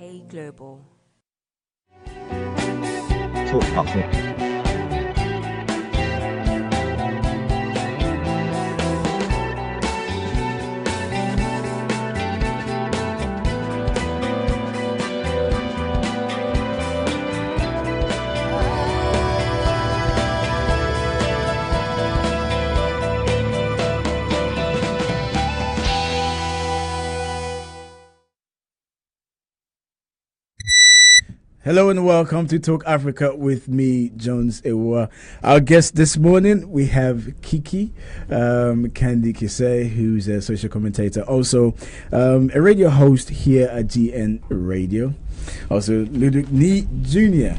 K Global. Talk Africa. Hello and welcome to Talk Africa with me, Jones Ewa. Our guest this morning, we have Kiki, Candykisseih, who's a social commentator, also a radio host here at GN Radio. Also, Ludwig Nee Jr.,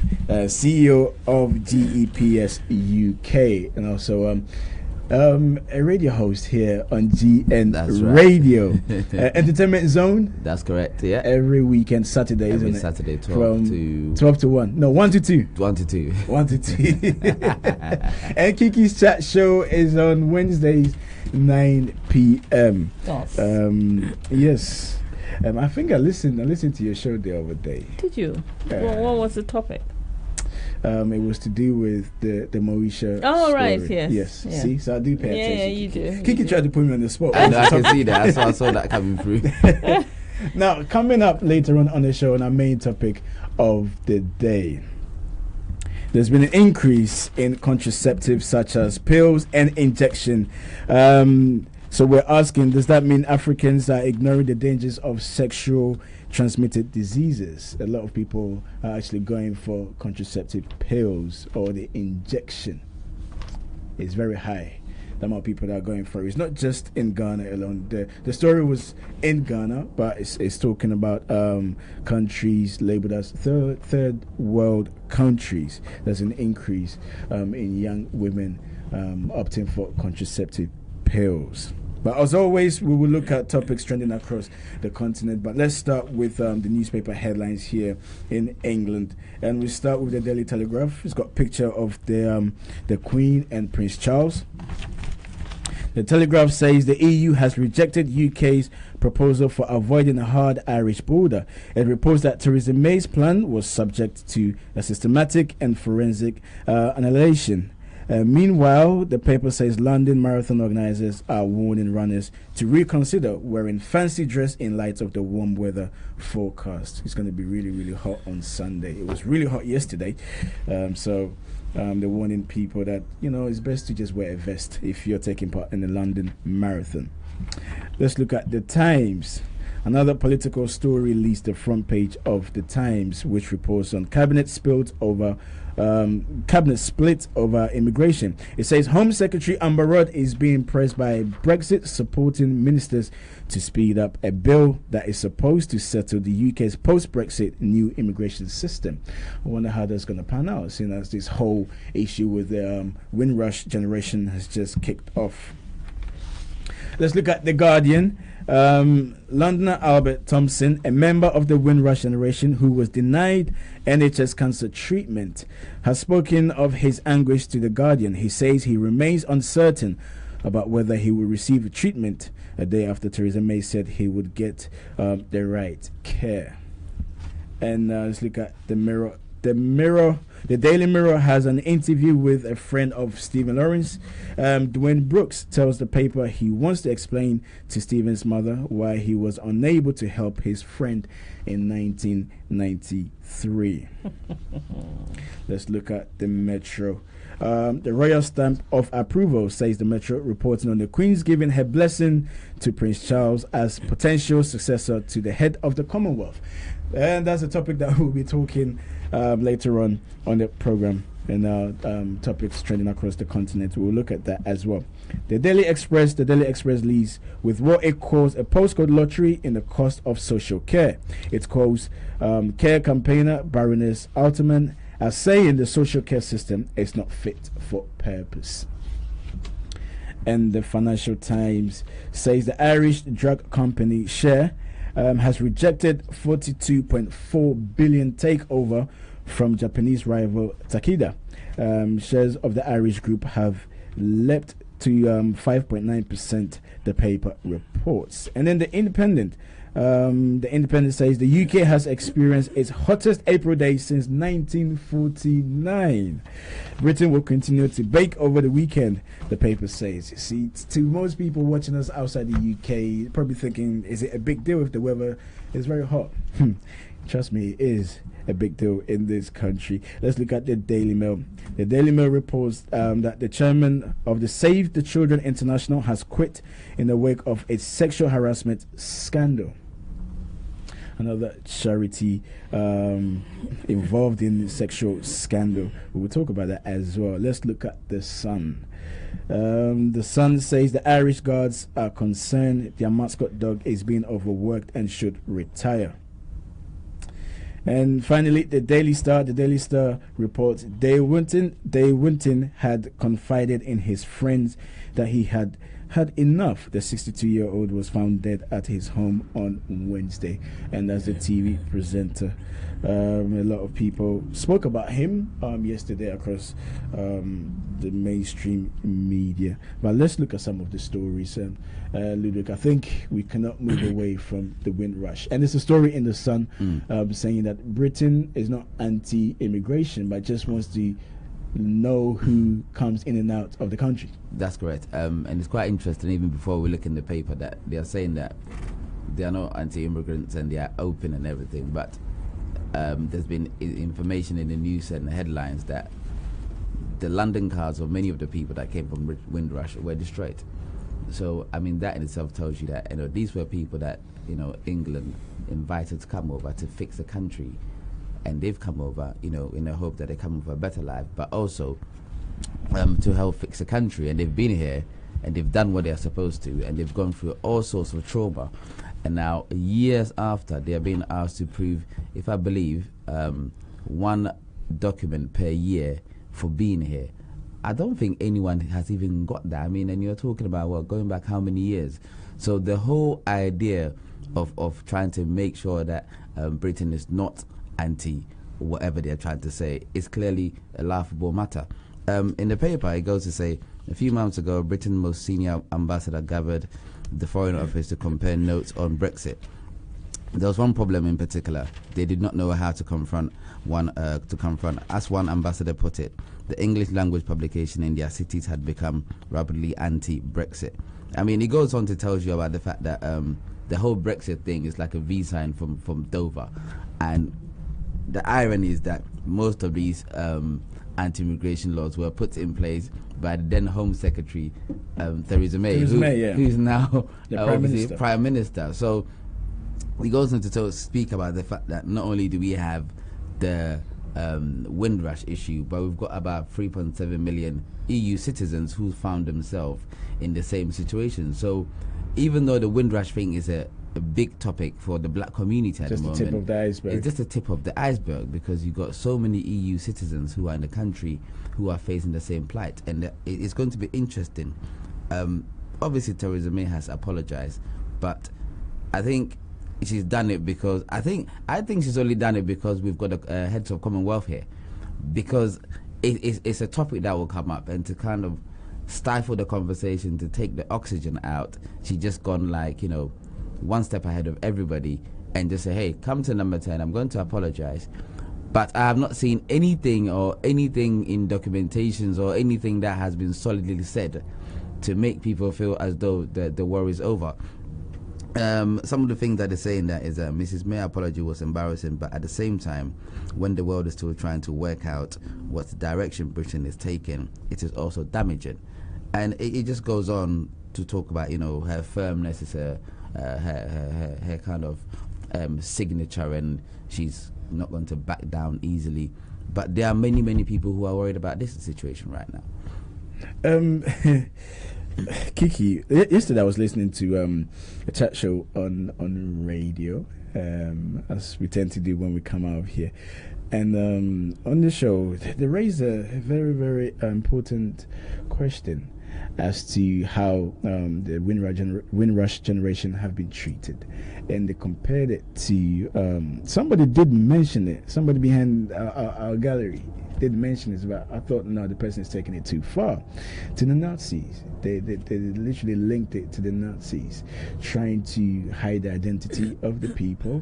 CEO of GEPS UK, and also a radio host here on GN Radio. Entertainment Zone. That's correct, yeah. Every weekend, Saturday, Every isn't Saturday, it? 12 to 1. No, 1 to 2. 1 to 2. 1 to 2. And Kiki's chat show is on Wednesdays, 9 p.m. Yes. Yes. I think I listened to your show the other day. Did you? What was the topic? It was to do with the Moesha Oh, story. right, yes. Yes. Yeah. See, so I do pay attention. Yeah, you do. Kiki tried to put me on the spot. I know, I can see that. I saw that coming through. Now, coming up later on the show, on our main topic of the day, there's been an increase in contraceptives such as pills and injection. So we're asking, does that mean Africans are ignoring the dangers of sexual transmitted diseases? A lot of people are actually going for contraceptive pills or the injection. It's very high, the amount of people that are going for it. It's not just in Ghana alone. The story was in Ghana, but it's talking about countries labeled as third world countries. There's an increase in young women opting for contraceptive pills. But as always, we will look at topics trending across the continent. But let's start with the newspaper headlines here in England. And we start with the Daily Telegraph. It's got a picture of the Queen and Prince Charles. The Telegraph says the EU has rejected UK's proposal for avoiding a hard Irish border. It reports that Theresa May's plan was subject to a systematic and forensic annihilation. Meanwhile, the paper says London Marathon organisers are warning runners to reconsider wearing fancy dress in light of the warm weather forecast. It's going to be really, really hot on Sunday. It was really hot yesterday. So they're warning people that, it's best to just wear a vest if you're taking part in the London Marathon. Let's look at the Times. Another political story leads the front page of the Times, which reports on cabinet split over immigration. It says Home Secretary Amber Rudd is being pressed by Brexit supporting ministers to speed up a bill that is supposed to settle the UK's post-Brexit new immigration system. I wonder how that's going to pan out, seeing as this whole issue with the Windrush generation has just kicked off. Let's look at The Guardian. Londoner Albert Thompson, a member of the Windrush generation who was denied NHS cancer treatment, has spoken of his anguish to The Guardian. He says he remains uncertain about whether he will receive treatment a day after Theresa May said he would get the right care. And let's look at The Mirror. The Daily Mirror has an interview with a friend of Stephen Lawrence. Dwayne Brooks tells the paper he wants to explain to Stephen's mother why he was unable to help his friend in 1993. Let's look at the Metro. The royal stamp of approval, says the Metro, reporting on the Queen's giving her blessing to Prince Charles as potential successor to the head of the Commonwealth. And that's a topic that we'll be talking later on the program, and topics trending across the continent. We'll look at that as well. The Daily Express leads with what it calls a postcode lottery in the cost of social care. It calls care campaigner Baroness Altman as saying the social care system is not fit for purpose. And the Financial Times says the Irish drug company Share has rejected 42.4 billion takeover from Japanese rival Takeda. Shares of the Irish group have leapt to 5.9%, the paper reports. And then the Independent The Independent says the UK has experienced its hottest April day since 1949. Britain will continue to bake over the weekend, the paper says. You see, to most people watching us outside the UK, probably thinking, is it a big deal if the weather is very hot? Trust me, it is a big deal in this country. Let's look at the Daily Mail. The Daily Mail reports that the chairman of the Save the Children International has quit in the wake of a sexual harassment scandal. Another charity involved in sexual scandal. We will talk about that as well. Let's look at the Sun. The Sun says the Irish Guards are concerned their mascot dog is being overworked and should retire. And finally, the Daily Star reports Dale Winton had confided in his friends that he had had enough. The 62-year-old was found dead at his home on Wednesday. And as a TV presenter, a lot of people spoke about him yesterday across the mainstream media. But let's look at some of the stories. Ludwig, I think we cannot move away from the Windrush. And there's a story in the Sun saying that Britain is not anti-immigration, but just wants to know who comes in and out of the country. That's correct. And it's quite interesting, even before we look in the paper, that they are saying that they are not anti-immigrants and they are open and everything. But there's been information in the news and the headlines that the London cars of many of the people that came from Windrush were destroyed. So, I mean, that in itself tells you that, these were people that, England invited to come over to fix the country. And they've come over, in the hope that they come for a better life, but also to help fix the country. And they've been here and they've done what they're supposed to, and they've gone through all sorts of trauma. And now, years after, they are being asked to prove, if I believe, one document per year for being here. I don't think anyone has even got that. I mean, and you're talking about, going back how many years? So the whole idea of trying to make sure that Britain is not anti whatever they're trying to say is clearly a laughable matter. In the paper, it goes to say, a few months ago, Britain's most senior ambassador gathered the Foreign Office to compare notes on Brexit. There was one problem in particular. They did not know how to confront as one ambassador put it, the English language publication in their cities had become rapidly anti-Brexit. I mean, it goes on to tell you about the fact that the whole Brexit thing is like a V sign from Dover. And the irony is that most of these anti-immigration laws were put in place by the then Home Secretary, Theresa May, who's now the Prime Minister. So he goes on to speak about the fact that not only do we have the Windrush issue, but we've got about 3.7 million EU citizens who found themselves in the same situation. So even though the Windrush thing is a big topic for the black community at the moment, just the tip of the iceberg. It's just the tip of the iceberg, because you've got so many EU citizens who are in the country who are facing the same plight, and it's going to be interesting. Obviously, Theresa May has apologized, but I think she's done it because I think she's only done it because we've got a heads of Commonwealth here, because it's a topic that will come up, and to kind of stifle the conversation, to take the oxygen out, she just gone one step ahead of everybody and just say, hey, come to number 10, I'm going to apologize. But I have not seen anything in documentations or anything that has been solidly said to make people feel as though the war is over. Some of the things that they're saying that is Mrs. May's apology was embarrassing, but at the same time, when the world is still trying to work out what direction Britain is taking, it is also damaging. And it just goes on to talk about, her firmness is her kind of signature, and she's not going to back down easily. But there are many people who are worried about this situation right now. Kiki, yesterday I was listening to a chat show on radio, as we tend to do when we come out of here. And on the show, they raised a very, very important question as to how the Windrush generation have been treated. And they compared it to, somebody did mention it, somebody behind our gallery did mention it, but I thought, no, the person is taking it too far, to the Nazis. They literally linked it to the Nazis, trying to hide the identity of the people.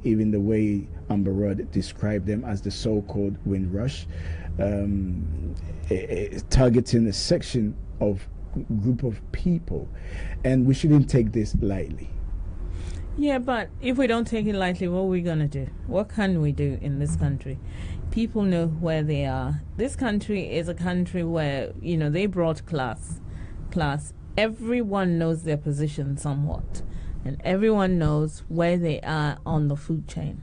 Even the way Amber Rudd described them as the so-called Windrush, targeting a section of group of people, and we shouldn't take this lightly. Yeah, but if we don't take it lightly, what are we going to do? What can we do in this country? People know where they are. This country is a country where, they brought class. Everyone knows their position somewhat, and everyone knows where they are on the food chain.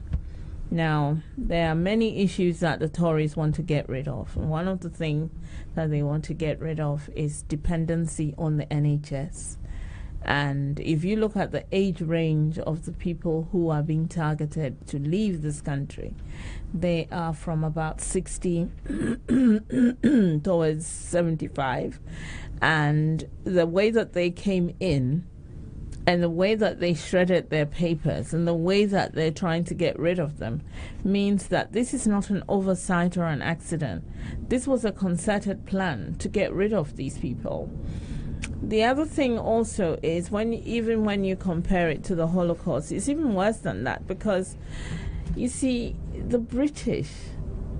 Now, there are many issues that the Tories want to get rid of. And one of the things that they want to get rid of is dependency on the NHS. And if you look at the age range of the people who are being targeted to leave this country, they are from about 60 towards 75. And the way that they came in, and the way that they shredded their papers, and the way that they're trying to get rid of them, means that this is not an oversight or an accident. This was a concerted plan to get rid of these people. The other thing also is even when you compare it to the Holocaust, it's even worse than that, because you see, the British,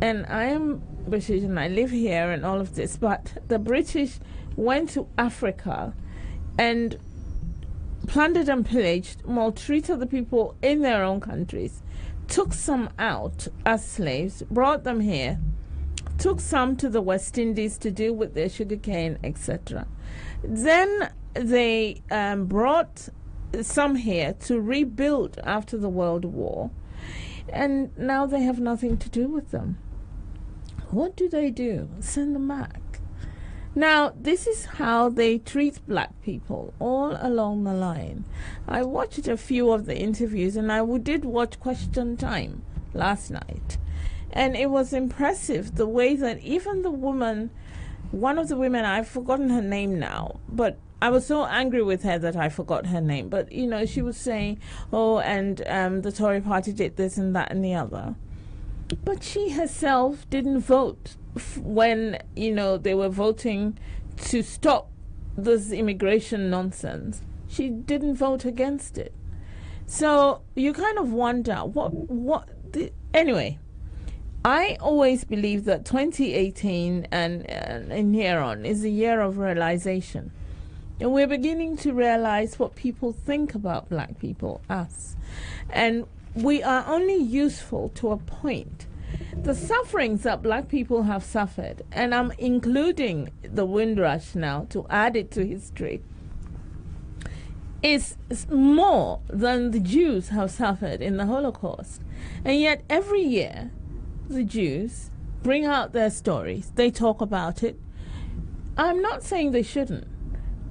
and I am British and I live here and all of this, but the British went to Africa and plundered and pillaged, maltreated the people in their own countries, took some out as slaves, brought them here, took some to the West Indies to deal with their sugarcane, etc. Then they brought some here to rebuild after the World War, and now they have nothing to do with them. What do? Send them back. Now, this is how they treat black people all along the line. I watched a few of the interviews, and I did watch Question Time last night. And it was impressive the way that even the woman, one of the women, I've forgotten her name now, but I was so angry with her that I forgot her name. But, she was saying, the Tory party did this and that and the other. But she herself didn't vote when, they were voting to stop this immigration nonsense. She didn't vote against it. So you kind of wonder, anyway, I always believe that 2018 and here on is a year of realization. And we're beginning to realize what people think about black people, us. And we are only useful to a point. The sufferings that black people have suffered, and I'm including the Windrush now to add it to history, is more than the Jews have suffered in the Holocaust. And yet every year, the Jews bring out their stories. They talk about it. I'm not saying they shouldn't,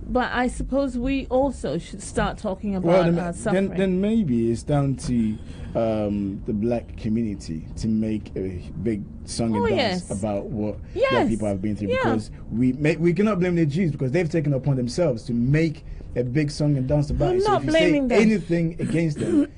but I suppose we also should start talking about our suffering. Then maybe it's down to the black community to make a big song and dance about what black people have been through. Because we cannot blame the Jews, because they've taken it upon themselves to make a big song and dance about it. So if you say anything against them,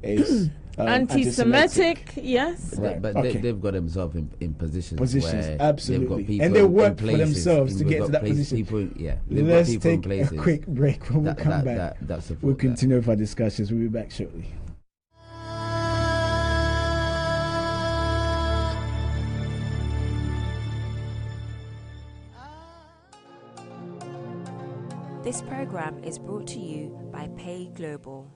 it's anti-Semitic, yes. Right. But they've got themselves in positions where absolutely, they've got people and they work for themselves to get to that position. Let's take a quick break. When we come back, we'll continue with our discussions. We'll be back shortly. This program is brought to you by Pay Global.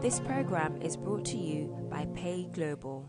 This program is brought to you by Pay Global.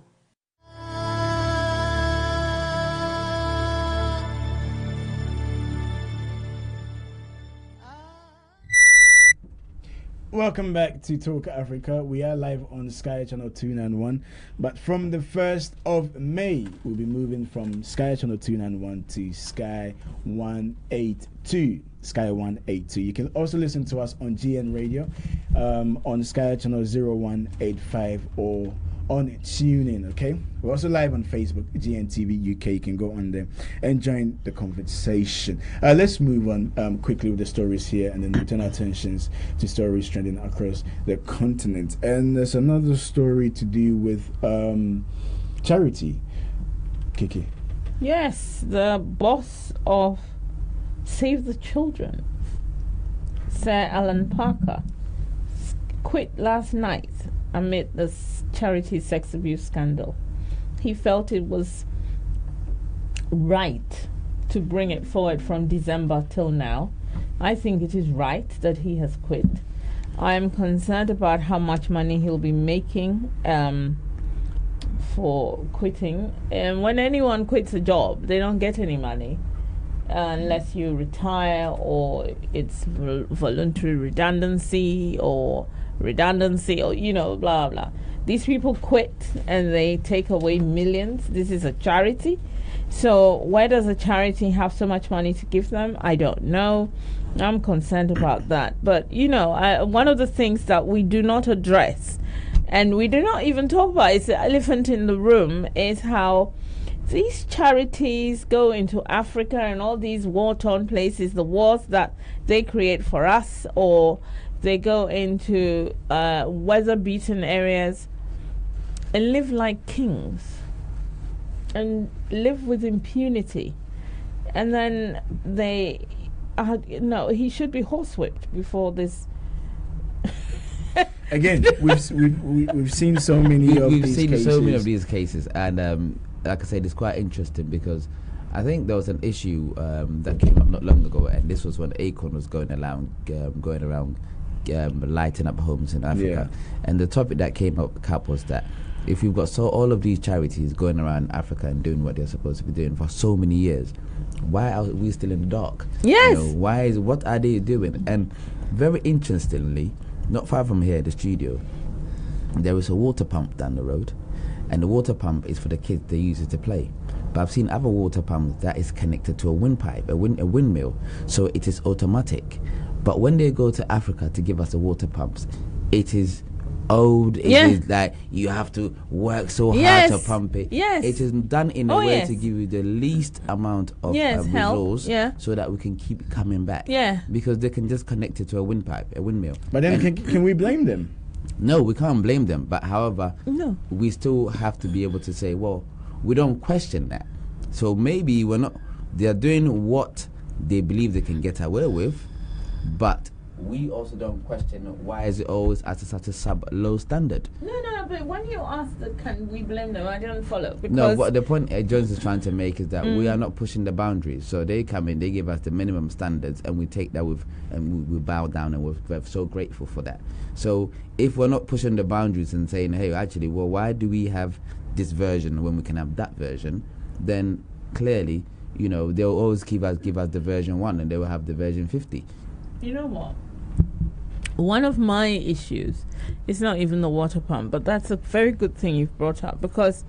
Welcome back to Talk Africa. We are live on Sky Channel 291, but from the 1st of May, we'll be moving from Sky Channel 291 to Sky 182. Sky 182. You can also listen to us on GN Radio, on Sky Channel 0185 or on TuneIn, okay? We're also live on Facebook, GNTV UK. You can go on there and join the conversation. Let's move on quickly with the stories here and then return our attentions to stories trending across the continent. And there's another story to do with charity. Kiki. Yes, the boss of Save the Children, Sir Alan Parker, quit last night amid the charity sex abuse scandal. He felt it was right to bring it forward from December till now. I think it is right that he has quit. I am concerned about how much money he'll be making for quitting. And when anyone quits a job, they don't get any money unless you retire or it's voluntary redundancy or blah blah. These people quit and they take away millions. This is a charity, so where does a charity have so much money to give them? I don't know. I'm concerned about that. But one of the things that we do not address and we do not even talk about, is the elephant in the room, is how these charities go into Africa and all these war-torn places, the wars that they create for us, or they go into weather-beaten areas and live like kings and live with impunity. And then they he should be horsewhipped before this. Again, we've seen so many of these cases. We've seen so many of these cases, and like I said, it's quite interesting because I think there was an issue that came up not long ago, and this was when Acorn was going around lighting up homes in Africa. And the topic that came up was that if you've got all of these charities going around Africa and doing what they're supposed to be doing for so many years, why are we still in the dark? Yes. What are they doing? And very interestingly, not far from here, the studio, there is a water pump down the road, and the water pump is for the kids. They use it to play. But I've seen other water pumps that is connected to a windpipe, a windmill, so it is automatic. But when they go to Africa to give us the water pumps, it is old. It is like you have to work so hard to pump it. Yes. It is done in a way to give you the least amount of resource, so that we can keep coming back. Yeah. Because they can just connect it to a windmill. But then can we blame them? No, we can't blame them. But however, no, we still have to be able to say, well, we don't question that. So maybe they are doing what they believe they can get away with, but we also don't question why is it always at such a low standard. No, but when you ask can we blame them, I don't follow. Because no, but the point Jones is trying to make is that we are not pushing the boundaries. So they come in, they give us the minimum standards, and we take that and we bow down, and we're so grateful for that. So if we're not pushing the boundaries and saying, hey, actually, well, why do we have this version when we can have that version? Then clearly, they'll always give us the version 1, and they will have the version 50. You know what? One of my issues is not even the water pump, but that's a very good thing you've brought up, because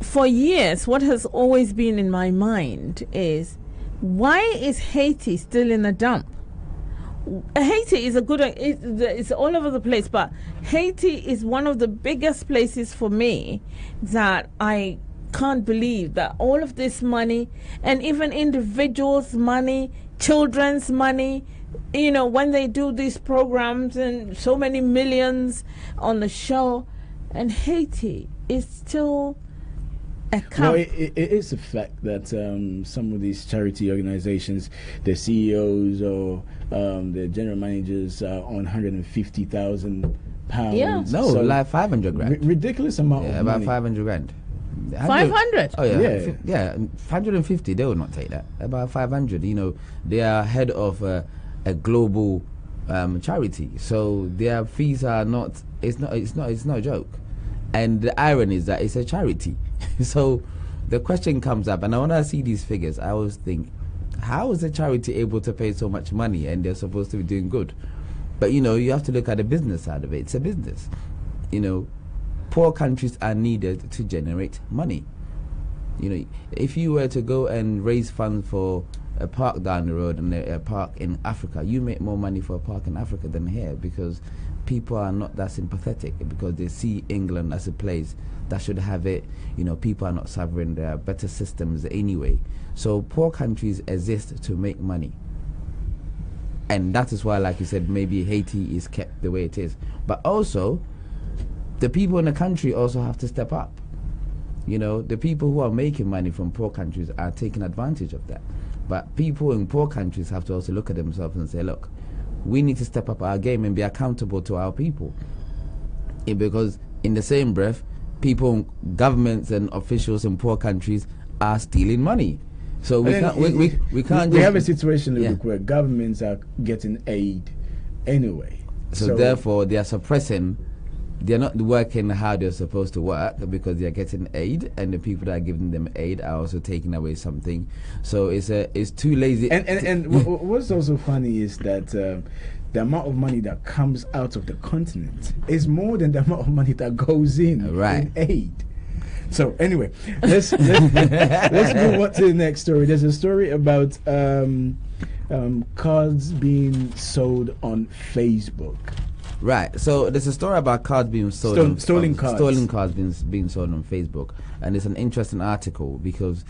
for years what has always been in my mind is, why is Haiti still in a dump? Haiti is it's all over the place, but Haiti is one of the biggest places for me that I can't believe that all of this money, and even individuals' money, children's money, when they do these programs and so many millions on the show, and Haiti is still a camp. Well, it is a fact that some of these charity organizations, the CEOs or the general managers are on £150,000. Yeah. No, so like 500 grand. Ridiculous amount of money. About 500 grand. 500? Oh, yeah. Yeah, 150, they will not take that. About 500. They are head of a global charity. So their fees are not. It's not a joke. And the irony is that it's a charity. So the question comes up, and when I see these figures, I always think, how is a charity able to pay so much money and they're supposed to be doing good? But you have to look at the business side of it. It's a business. Poor countries are needed to generate money. If you were to go and raise funds for a park down the road and a park in Africa, you make more money for a park in Africa than here, because people are not that sympathetic, because they see England as a place that should have it. People are not sovereign. There are better systems anyway. So poor countries exist to make money. And that is why, like you said, maybe Haiti is kept the way it is. But also, the people in the country also have to step up. The people who are making money from poor countries are taking advantage of that. But people in poor countries have to also look at themselves and say, look, we need to step up our game and be accountable to our people. Because in the same breath, governments and officials in poor countries are stealing money. So we can't. We have a situation where governments are getting aid anyway. So therefore, they are suppressing. They're not working how they're supposed to work, because they are getting aid, and the people that are giving them aid are also taking away something. So it's too lazy. And what's also funny is that the amount of money that comes out of the continent is more than the amount of money that goes in aid. So anyway, let's move on to the next story. There's a story about cards being sold on Facebook. Right. So there's a story about cards being sold. Stolen cards being sold on Facebook, and it's an interesting article because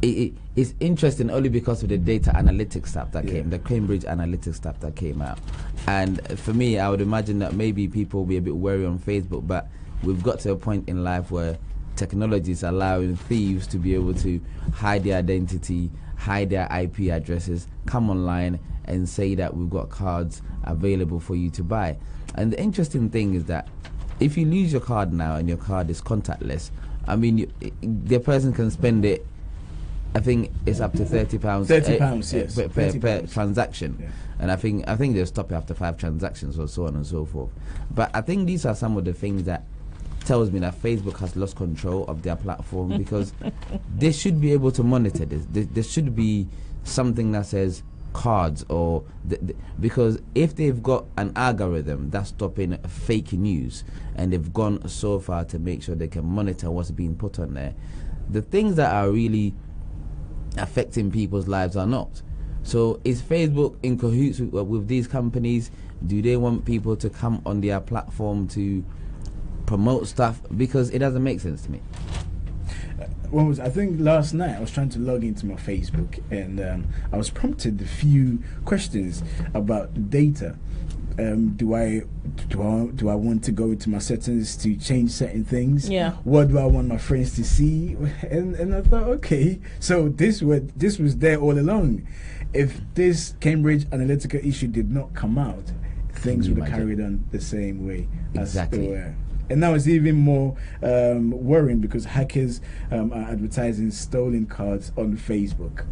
it's interesting only because of the data analytics stuff that came, the Cambridge Analytics stuff that came out. And for me, I would imagine that maybe people will be a bit wary on Facebook, but we've got to a point in life where technology is allowing thieves to be able to hide their identity, hide their IP addresses, come online and say that we've got cards available for you to buy. And the interesting thing is that if you lose your card now and your card is contactless, I mean, the person can spend it, I think it's up to £30. £30, yes. Per transaction. Yeah. And I think they'll stop it after 5 transactions or so on and so forth. But I think these are some of the things that tells me that Facebook has lost control of their platform, because they should be able to monitor this. There should be something that says cards, or because if they've got an algorithm that's stopping fake news, and they've gone so far to make sure they can monitor what's being put on there, the things that are really affecting people's lives are not. So is Facebook in cahoots with these companies? Do they want people to come on their platform to promote stuff? Because it doesn't make sense to me. I think last night I was trying to log into my Facebook, and I was prompted a few questions about data. Do I want to go into my settings to change certain things? Yeah. What do I want my friends to see? And I thought, okay, so this was there all along. If this Cambridge Analytica issue did not come out, things would have carried on the same way as they were. And now it's even more worrying, because hackers are advertising stolen cards on Facebook.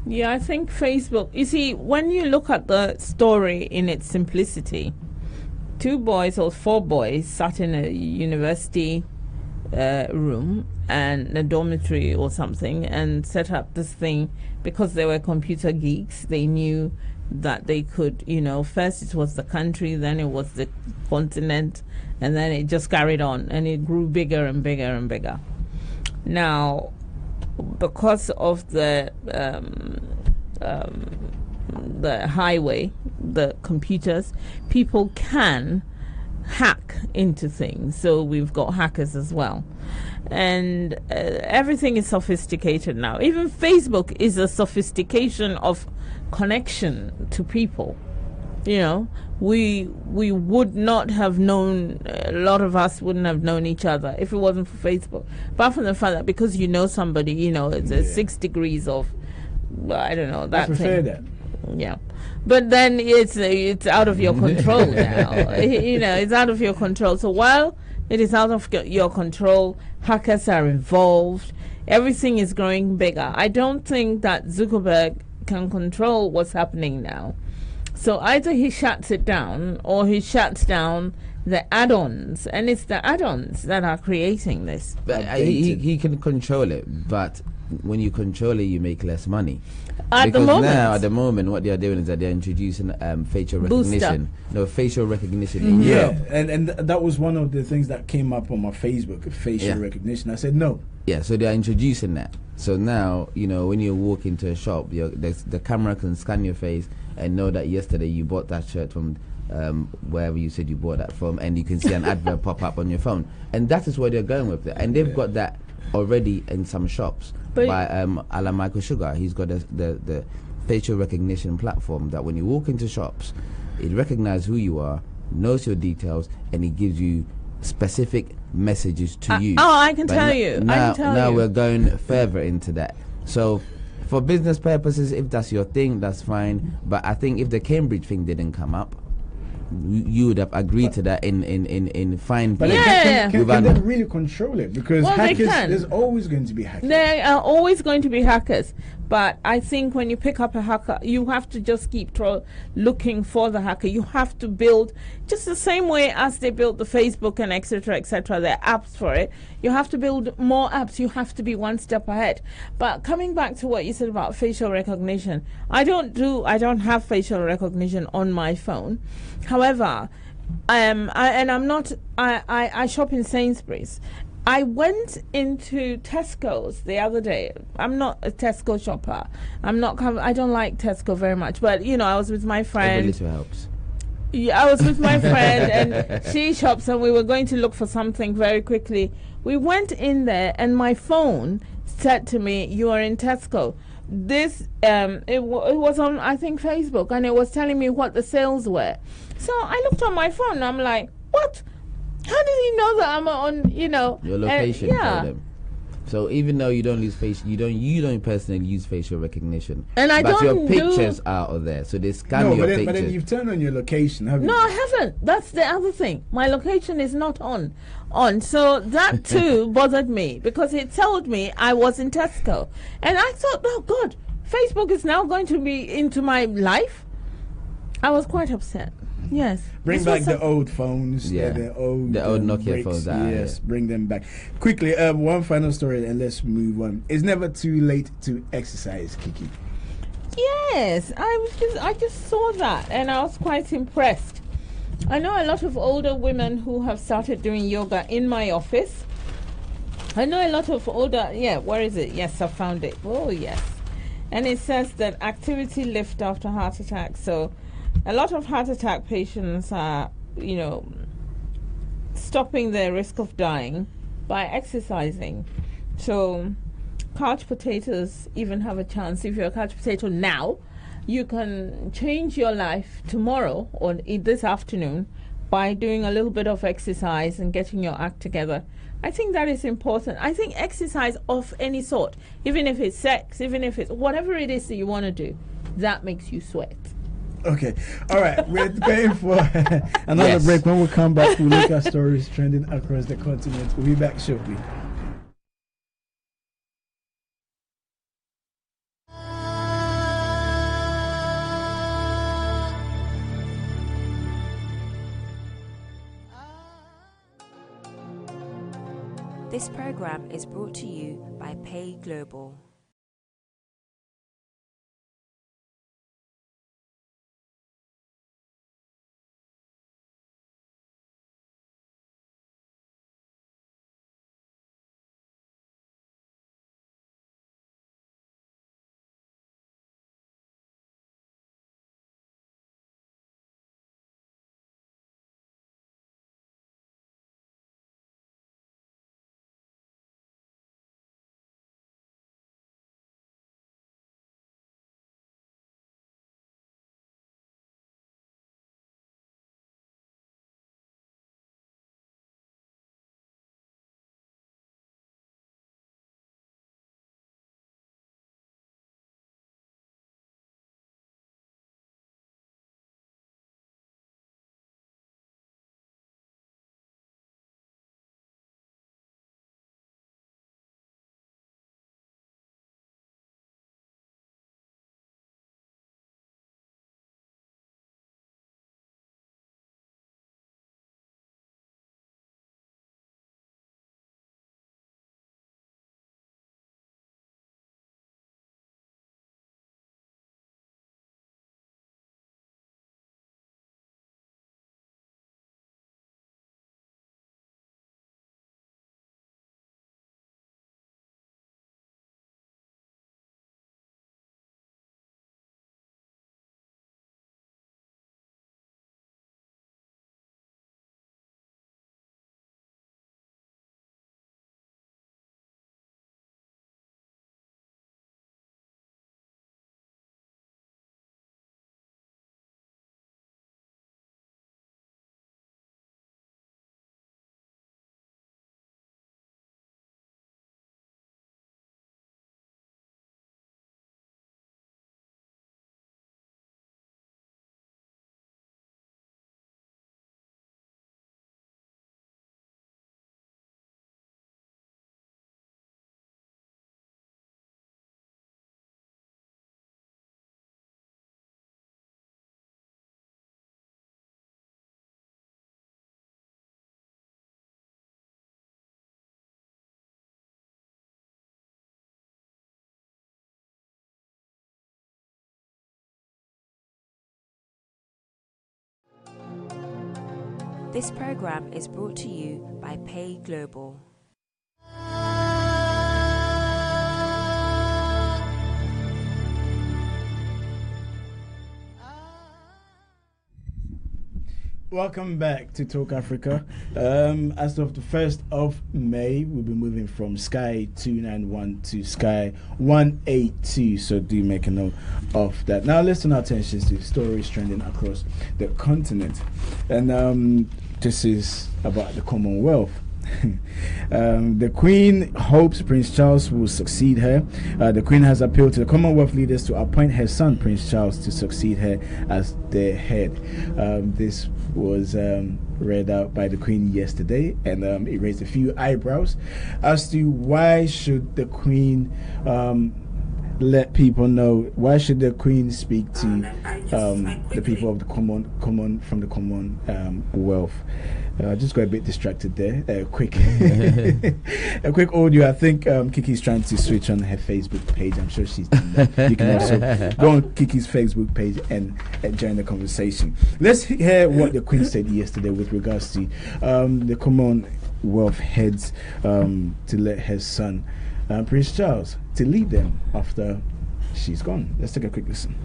Yeah, I think Facebook, you see, when you look at the story in its simplicity, 2 boys or 4 boys sat in a university room and a dormitory or something, and set up this thing because they were computer geeks. They knew that they could, first it was the country, then it was the continent, and then it just carried on, and it grew bigger and bigger and bigger. Now, because of the highway, the computers, people can hack into things. So we've got hackers as well. And everything is sophisticated now. Even Facebook is a sophistication of connection to people. We would not have known, a lot of us wouldn't have known each other if it wasn't for Facebook. Apart from the fact that because you know somebody, it's 6 degrees of, I don't know, that I prefer thing. that. Yeah. But then it's out of your control now. It's out of your control. So while it is out of your control, hackers are involved. Everything is growing bigger. I don't think that Zuckerberg can control what's happening now. So either he shuts it down or he shuts down the add-ons, and it's the add-ons that are creating this. But he can control it, but when you control it, you make less money. At because the moment, what they are doing is that they're introducing facial recognition. No, facial recognition Mm-hmm. in Europe. and that was one of the things that came up on my Facebook, facial recognition. I said no. Yeah, so they are introducing that. So now, when you walk into a shop, the camera can scan your face and know that yesterday you bought that shirt from wherever you said you bought that from, and you can see an advert pop up on your phone. And that is where they're going with it. And they've got that already in some shops by Alan Michael Sugar. He's got the facial recognition platform that when you walk into shops, it recognizes who you are, knows your details, and it gives you specific messages to you. Oh, I can tell you. Now we're going further into that. So for business purposes, if that's your thing, that's fine. But I think if the Cambridge thing didn't come up, you would have agreed to that in fine. But Yeah. can they really control it? Because Well, they hackers, can. there's always going to be hackers. There are always going to be hackers, but I think when you pick up a hacker, you have to just keep looking for the hacker. You have to build just the same way as they built the Facebook and etc. There are apps for it. You have to build more apps. You have to be one step ahead. But coming back to what you said about facial recognition, I don't have facial recognition on my phone. However, I shop in Sainsbury's. I went into Tesco's the other day. I'm not a Tesco shopper. I don't like Tesco very much. But I was with my friend. Every little helps. Yeah, I was with my friend, and she shops, and we were going to look for something very quickly. We went in there, and my phone said to me, "You are in Tesco." This it was on, I think, Facebook, and it was telling me what the sales were. So I looked on my phone, and I'm like, "What? How did he know that I'm on? Your location for them." So even though you don't use you don't personally use facial recognition, and but your pictures are out there, so they scan your pictures. But then you've turned on your location, haven't No, you? I haven't. That's the other thing. My location is not on. So that too bothered me because it told me I was in Tesco, and I thought, oh God, Facebook is now going to be into my life. I was quite upset. Yes. Bring back the old phones. The old Nokia bricks. phones. Yes, bring them back. Quickly, one final story and let's move on. It's never too late to exercise, Kiki. Yes, I just saw that and I was quite impressed. I know a lot of older women who have started doing yoga in my office. I know a lot of older, where is it? Yes, I found it. Oh, yes. And it says that activity lift after heart attack. So a lot of heart attack patients are, stopping their risk of dying by exercising. So couch potatoes even have a chance. If you're a couch potato now, you can change your life tomorrow or this afternoon by doing a little bit of exercise and getting your act together. I think that is important. I think exercise of any sort, even if it's sex, even if it's whatever it is that you want to do, that makes you sweat. Okay. All right. We're going for another break. When we come back, we'll look at stories trending across the continent. We'll be back shortly. This program is brought to you by Pay Global. This program is brought to you by Pay Global. Welcome back to Talk Africa. As of the 1st of May, we'll be moving from Sky 291 to Sky 182, so do make a note of that. Now let's turn our attention to stories trending across the continent. And this is about the Commonwealth. The Queen hopes Prince Charles will succeed her. The Queen has appealed to the Commonwealth leaders to appoint her son Prince Charles to succeed her as their head. This was read out by the Queen yesterday, and it raised a few eyebrows as to why should the Queen let people know, why should the Queen speak to the people of the Commonwealth. Just got a bit distracted there. A quick audio. I think Kiki's trying to switch on her Facebook page. I'm sure she's done that. You can also go on Kiki's Facebook page and join the conversation. Let's hear what the Queen said yesterday with regards to the Commonwealth heads to let her son Prince Charles to lead them after she's gone. Let's take a quick listen.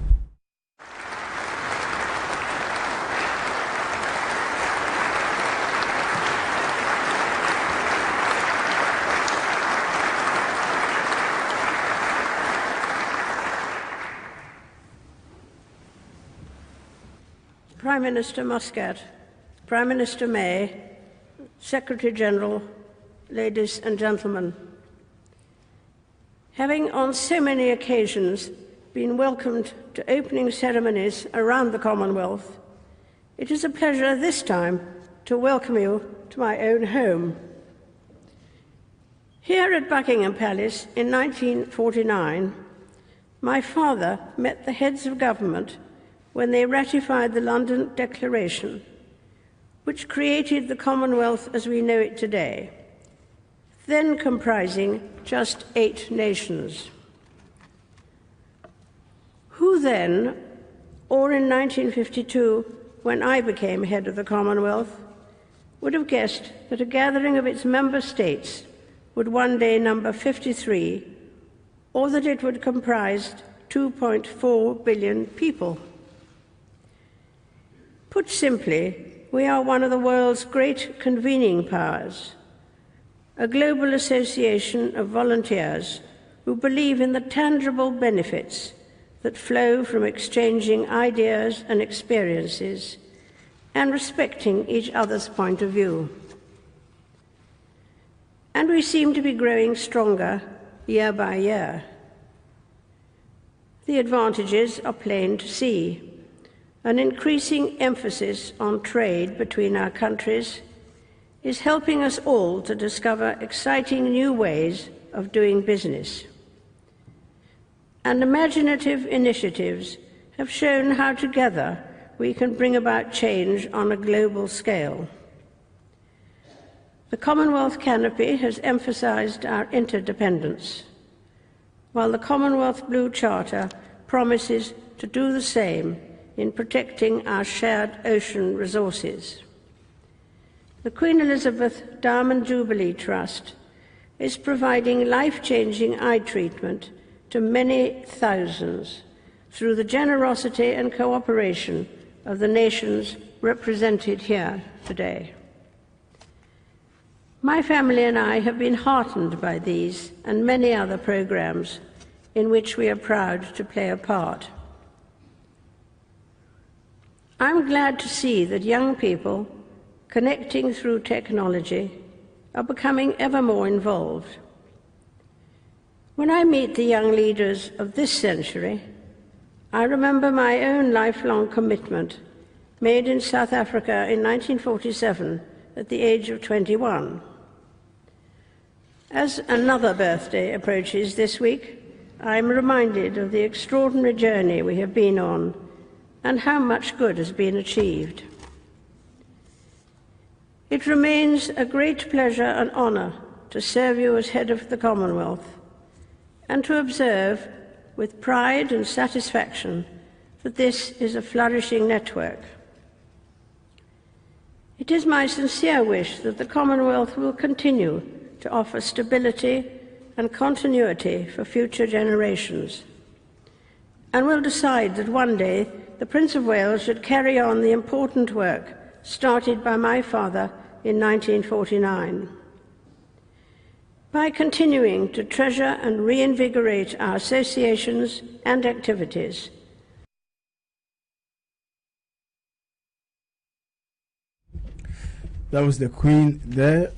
Prime Minister Muscat, Prime Minister May, Secretary General, ladies and gentlemen. Having on so many occasions been welcomed to opening ceremonies around the Commonwealth, it is a pleasure this time to welcome you to my own home. Here at Buckingham Palace in 1949, my father met the heads of government when they ratified the London Declaration, which created the Commonwealth as we know it today, then comprising just 8 nations. Who then, or in 1952, when I became head of the Commonwealth, would have guessed that a gathering of its member states would one day number 53, or that it would comprise 2.4 billion people? Put simply, we are one of the world's great convening powers, a global association of volunteers who believe in the tangible benefits that flow from exchanging ideas and experiences and respecting each other's point of view. And we seem to be growing stronger year by year. The advantages are plain to see. An increasing emphasis on trade between our countries is helping us all to discover exciting new ways of doing business. And imaginative initiatives have shown how together we can bring about change on a global scale. The Commonwealth canopy has emphasized our interdependence, while the Commonwealth Blue Charter promises to do the same in protecting our shared ocean resources. The Queen Elizabeth Diamond Jubilee Trust is providing life-changing eye treatment to many thousands through the generosity and cooperation of the nations represented here today. My family and I have been heartened by these and many other programs in which we are proud to play a part. I'm glad to see that young people, connecting through technology, are becoming ever more involved. When I meet the young leaders of this century, I remember my own lifelong commitment made in South Africa in 1947 at the age of 21. As another birthday approaches this week, I'm reminded of the extraordinary journey we have been on and how much good has been achieved. It remains a great pleasure and honour to serve you as head of the Commonwealth and to observe with pride and satisfaction that this is a flourishing network. It is my sincere wish that the Commonwealth will continue to offer stability and continuity for future generations, and will decide that one day the Prince of Wales should carry on the important work started by my father in 1949. By continuing to treasure and reinvigorate our associations and activities, that was the Queen there.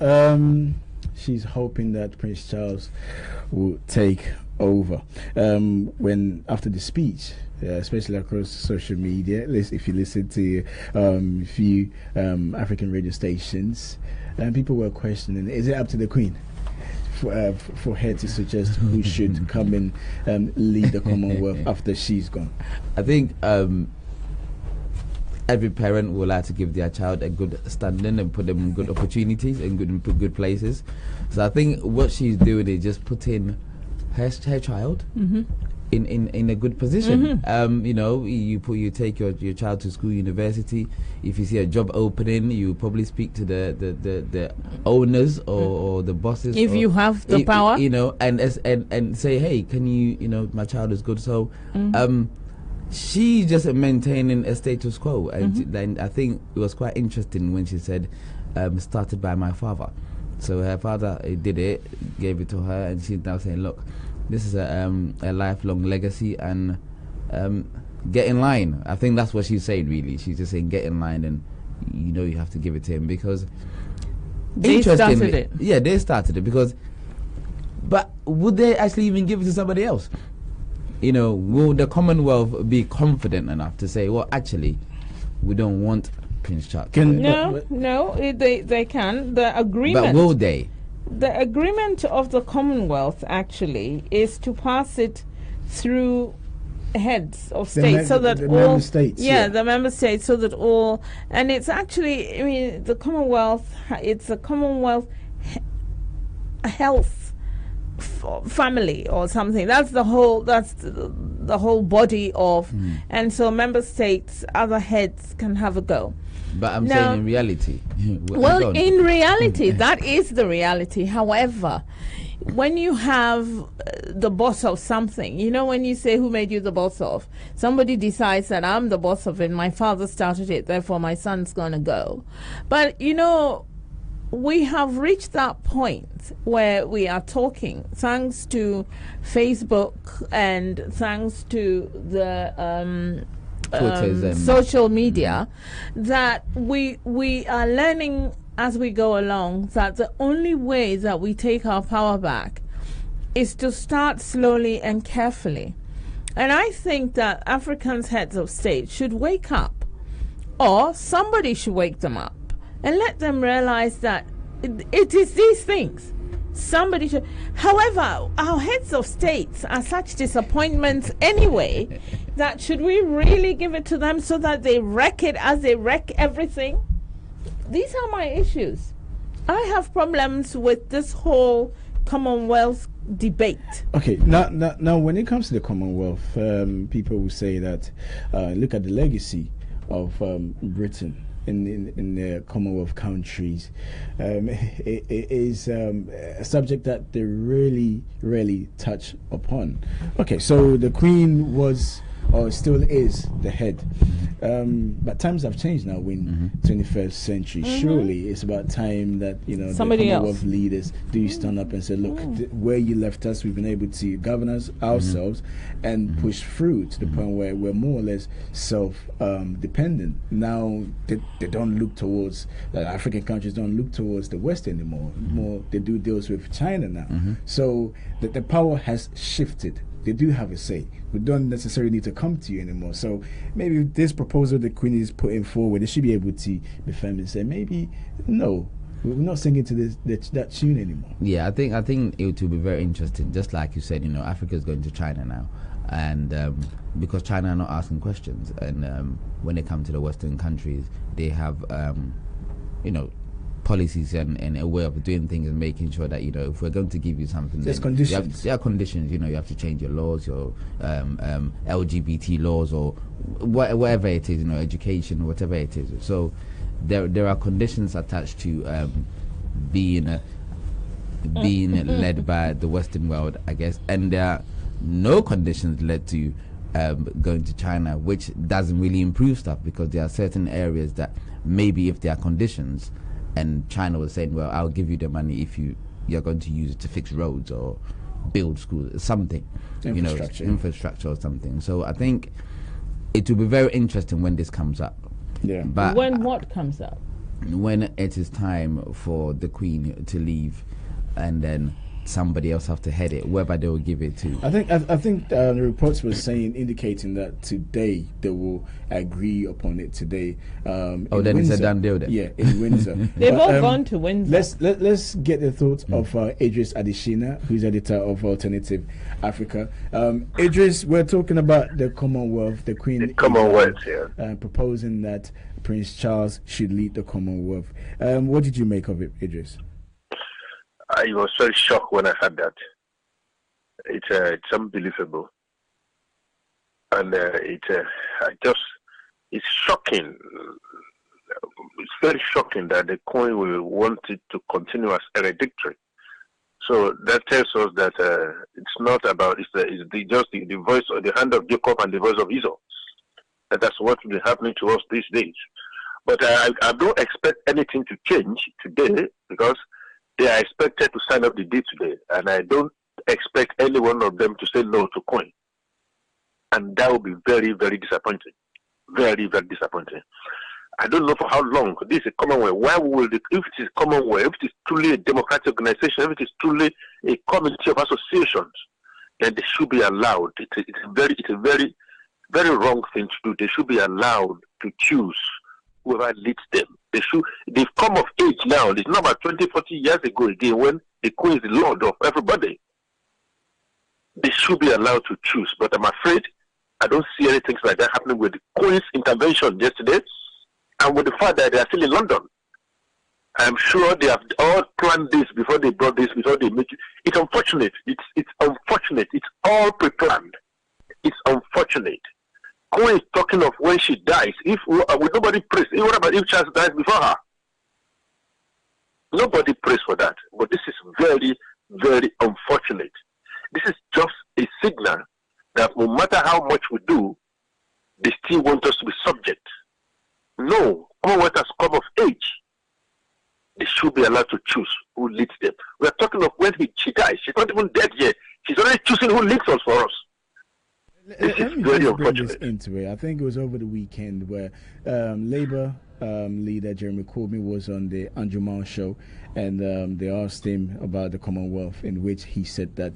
She's hoping that Prince Charles will take over after the speech, especially across social media. If you listen to a few African radio stations, people were questioning, is it up to the Queen for her to suggest who should come and lead the Commonwealth after she's gone? I think every parent will like to give their child a good standing and put them in good opportunities and good places. So I think what she's doing is just putting her child in a good position. You take your child to school, university. If you see a job opening, you probably speak to the owners or the bosses. If you have the power, and say, hey, can you, my child is good. So, she's just maintaining a status quo, and then I think it was quite interesting when she said, started by my father. So her father did it, gave it to her, and she's now saying, look, this is a lifelong legacy, and get in line. I think that's what she's saying, really. She's just saying, get in line, and you have to give it to him, because they started it. Yeah, they started it, but would they actually even give it to somebody else? Will the Commonwealth be confident enough to say, well, actually, we don't want Prince Charles? No, they can. The agreement. But will they? The agreement of the Commonwealth actually is to pass it through heads of states, so that all member states, the member states, so that all, and it's actually, the Commonwealth. It's a Commonwealth health family or something. That's the whole. That's the whole body of, and so member states, other heads can have a go. But I'm saying in reality. Well, in reality, that is the reality. However, when you have the boss of something, when you say, who made you the boss of? Somebody decides that I'm the boss of it, my father started it, therefore my son's going to go. But, we have reached that point where we are talking, thanks to Facebook and thanks to the social media, that we are learning as we go along that the only way that we take our power back is to start slowly and carefully. And I think that Africans' heads of state should wake up, or somebody should wake them up and let them realize that it is these things. Somebody should. However, our heads of states are such disappointments anyway, that should we really give it to them so that they wreck it as they wreck everything? These are my issues. I have problems with this whole Commonwealth debate. Okay, now when it comes to the Commonwealth, people will say that look at the legacy of Britain in the Commonwealth countries. It is a subject that they really touch upon. Okay, so the Queen was, or still is, the head. But times have changed now in 21st century. Surely it's about time that somebody the Commonwealth leaders do stand up and say, look, where you left us, we've been able to govern ourselves and push through to the point where we're more or less self-dependent. Now they don't look towards, African countries don't look towards the West anymore. More they do deals with China now. So the power has shifted. They do have a say. We don't necessarily need to come to you anymore. So maybe this proposal the Queen is putting forward, they should be able to be firm and say, maybe no, we're not singing to that tune anymore. Yeah, I think it will be very interesting. Just like you said, Africa is going to China now, and because China are not asking questions, and when they come to the Western countries, they have policies and a way of doing things and making sure that if we're going to give you something, there's conditions. There are conditions. You have to change your laws, your LGBT laws, or whatever it is. Education, whatever it is. So there are conditions attached to being led by the Western world, I guess, and there are no conditions led to going to China, which doesn't really improve stuff, because there are certain areas that maybe if there are conditions, and China was saying, well, I'll give you the money if you're going to use it to fix roads or build schools, something, infrastructure or something. So I think it will be very interesting when this comes up. Yeah. But when what comes up? When it is time for the Queen to leave, and then somebody else have to head it, whoever they will give it to. I think the reports were indicating that today they will agree upon it today. Then it's a done deal then. Yeah, in Windsor. They've all gone to Windsor. Let's get the thoughts of Idris Adishina, who's editor of Alternative Africa. Idris, we're talking about the Commonwealth, the Queen. The Commonwealth, proposing that Prince Charles should lead the Commonwealth. What did you make of it, Idris? I was very shocked when I heard that. It's unbelievable, and it's shocking. It's very shocking that the Queen will want it to continue as hereditary. So that tells us that it's not about just the voice or the hand of Jacob and the voice of Esau. That's what's been happening to us these days. But I don't expect anything to change today, because they are expected to sign up the deed today, and I don't expect any one of them to say no to Queen. And that will be very, very disappointing. Very, very disappointing. I don't know for how long. This is a Commonwealth. If it is a Commonwealth, if it is truly a democratic organization, if it is truly a community of associations, then they should be allowed. It's a very, very wrong thing to do. They should be allowed to choose whoever leads them. They've come of age now. It's not about 20, 40 years ago again when the Queen is the Lord of everybody. They should be allowed to choose. But I'm afraid I don't see anything like that happening with the Queen's intervention yesterday, and with the fact that they are still in London. I'm sure they have all planned this before they brought this, before they make it. It's unfortunate. It's unfortunate. It's all pre-planned. It's unfortunate. Queen is talking of when she dies. Will nobody prays? What about if Charles dies before her? Nobody prays for that. But this is very, very unfortunate. This is just a signal that no matter how much we do, they still want us to be subject. No, Commonwealth has come of age. They should be allowed to choose who leads them. We are talking of when she dies. She's not even dead yet. She's already choosing who leads us for us. Let me just bring this into it. I think it was over the weekend where Labour leader Jeremy Corbyn was on the Andrew Marr show, and they asked him about the Commonwealth, in which he said that,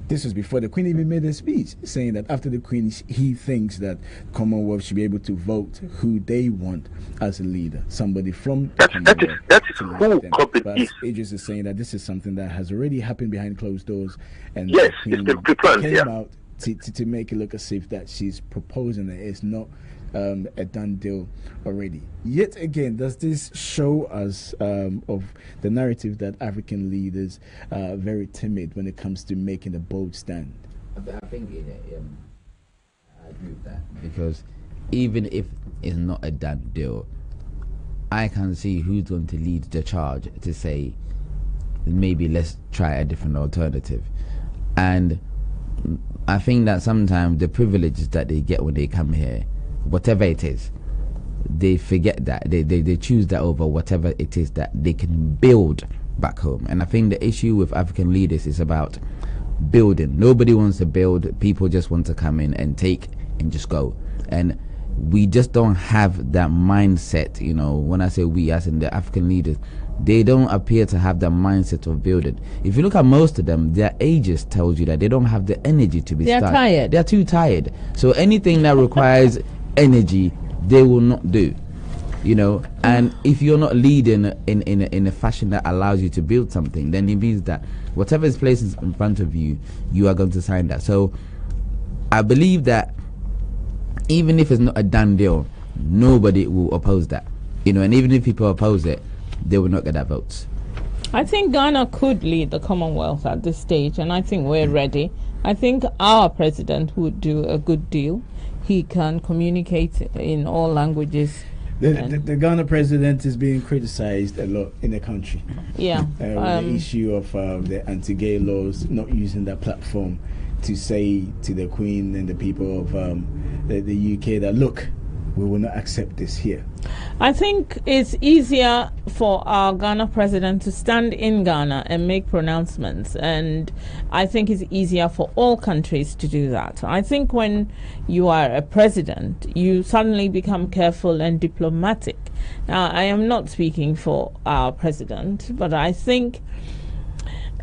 this was before the Queen even made a speech, saying that after the Queen, he thinks that Commonwealth should be able to vote who they want as a leader, somebody from the Commonwealth. That is who Corbyn is. Idris is saying that this is something that has already happened behind closed doors, and yes, the it's been pre-planned, came out to make it look as if that she's proposing it. It's not a done deal already. Yet again, does this show us of the narrative that African leaders are very timid when it comes to making a bold stand? I think I agree with that, because even if it's not a done deal, I can see who's going to lead the charge to say, maybe let's try a different alternative. And I think that sometimes the privileges that they get when they come here, whatever it is, they forget that. They choose that over whatever it is that they can build back home. And I think the issue with African leaders is about building. Nobody wants to build. People just want to come in and take and just go. And we just don't have that mindset. When I say we, as in the African leaders, they don't appear to have that mindset of building. If you look at most of them, their ages tells you that they don't have the energy to be They're started. tired. They're too tired. So anything that requires energy, they will not do. And if you're not leading in a fashion that allows you to build something, then it means that whatever is placed in front of you, you are going to sign that. So I believe that even if it's not a done deal, nobody will oppose that. And even if people oppose it, they will not get that votes. I think Ghana could lead the Commonwealth at this stage, and I think we're ready. I think our president would do a good deal. He can communicate in all languages The Ghana president is being criticized a lot in the country. Yeah. With the issue of the anti-gay laws, not using that platform to say to the Queen and the people of the UK that, look, we will not accept this here. I think it's easier for our Ghana president to stand in Ghana and make pronouncements, and I think it's easier for all countries to do that. I think when you are a president, you suddenly become careful and diplomatic. Now, I am not speaking for our president, but I think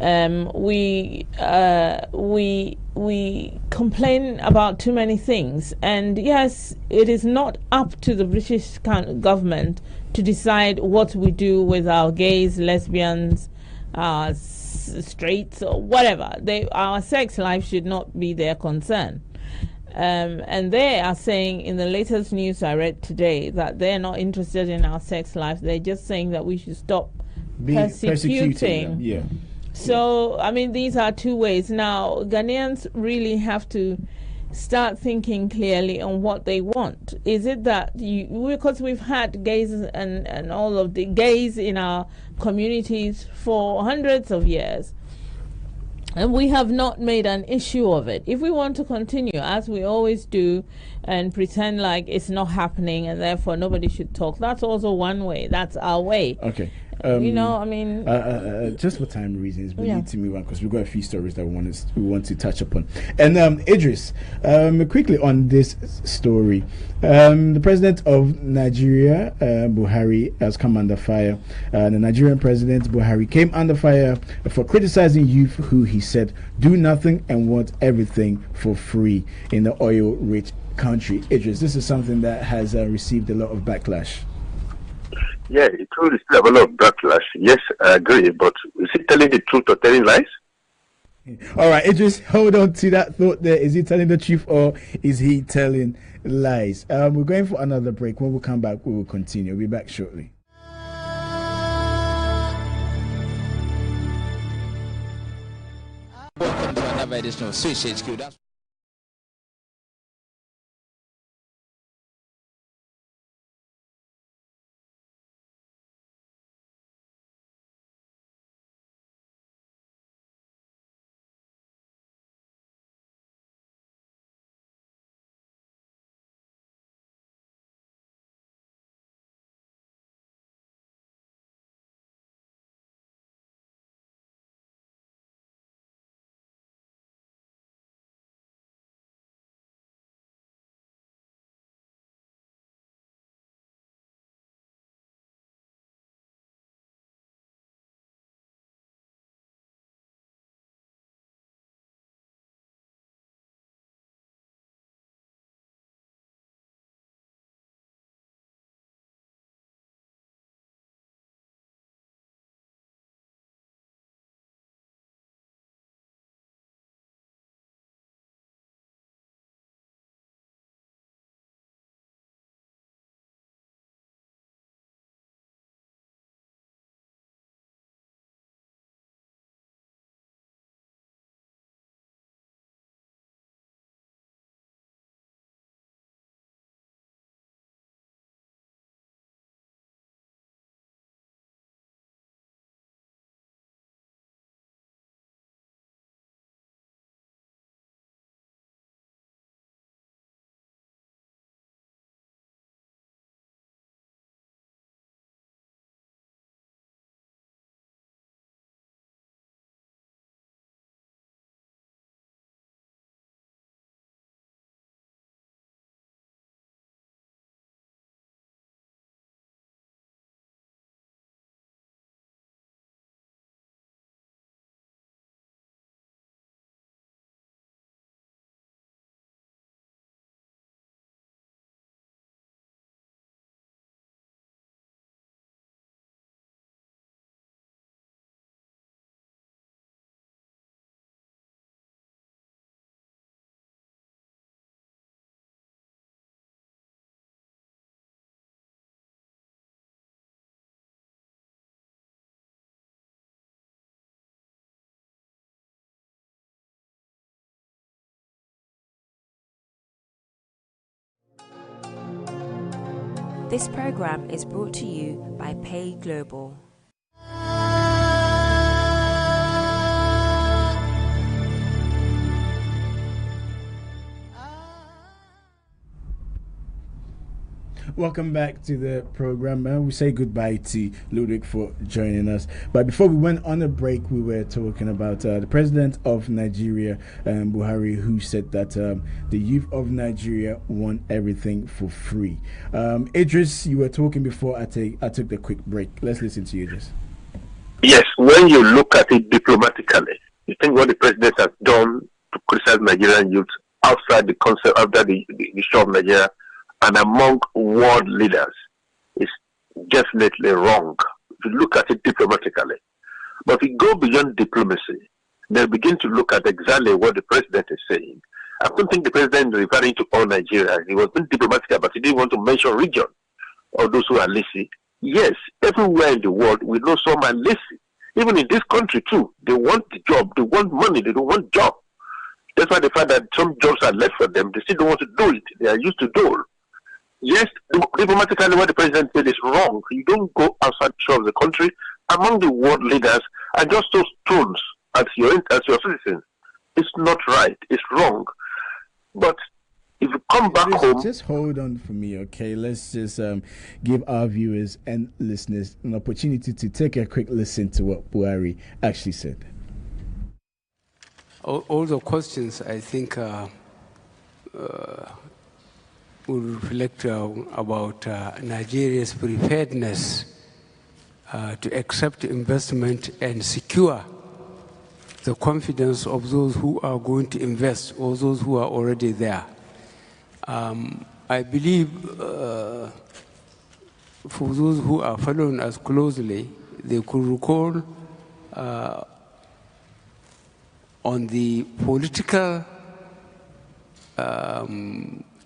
we complain about too many things, and yes, it is not up to the British government to decide what we do with our gays, lesbians, straights, or whatever. Our sex life should not be their concern. And they are saying in the latest news I read today that they're not interested in our sex life. They're just saying that we should stop persecuting them. Yeah. So, I mean, these are two ways. Now, Ghanaians really have to start thinking clearly on what they want. Is it that because we've had gays and all of the gays in our communities for hundreds of years, and we have not made an issue of it. If we want to continue, as we always do, and pretend like it's not happening and therefore nobody should talk, that's also one way. That's our way. Okay. I mean... just for time reasons, we need to move on because we've got a few stories that we want to touch upon. And Idris, quickly on this story. The president of Nigeria, Buhari, has come under fire. The Nigerian president, Buhari, came under fire for criticizing youth who he said do nothing and want everything for free in the oil-rich country. Idris, this is something that has received a lot of backlash. Yeah, it will still have a lot of backlash. Yes, I agree, but is he telling the truth or telling lies? All right, Idris, hold on to that thought there. Is he telling the truth or is he telling lies? We're going for another break. When we come back, we will continue. We'll be back shortly. Welcome to another edition of Switch HQ. This program is brought to you by Pay Global. Welcome back to the program. We say goodbye to Ludwig for joining us. But before we went on a break, we were talking about the president of Nigeria, Buhari, who said that the youth of Nigeria want everything for free. Idris, you were talking before I took the quick break. Let's listen to you, Idris. Yes, when you look at it diplomatically, you think what the president has done to criticize Nigerian youth outside the concept, after the issue of Nigeria, and among world leaders is definitely wrong if you look at it diplomatically. But if you go beyond diplomacy, then begin to look at exactly what the president is saying. I don't think the president is referring to all Nigeria. He was being diplomatic, but he didn't want to mention region or those who are lazy. Yes, everywhere in the world we know some are lazy. Even in this country too, they want the job, they want money, they don't want job. That's why the fact that some jobs are left for them, they still don't want to do it. They are used to dole. Yes, diplomatically what the president said is wrong. You don't go outside the shore of the country among the world leaders and just those stones as your citizens. It's not right. It's wrong. But if you come back home... Just hold on for me, okay? Let's just give our viewers and listeners an opportunity to take a quick listen to what Buhari actually said. All the questions, I think... will reflect about Nigeria's preparedness to accept investment and secure the confidence of those who are going to invest or those who are already there. I believe for those who are following us closely, they could recall on the political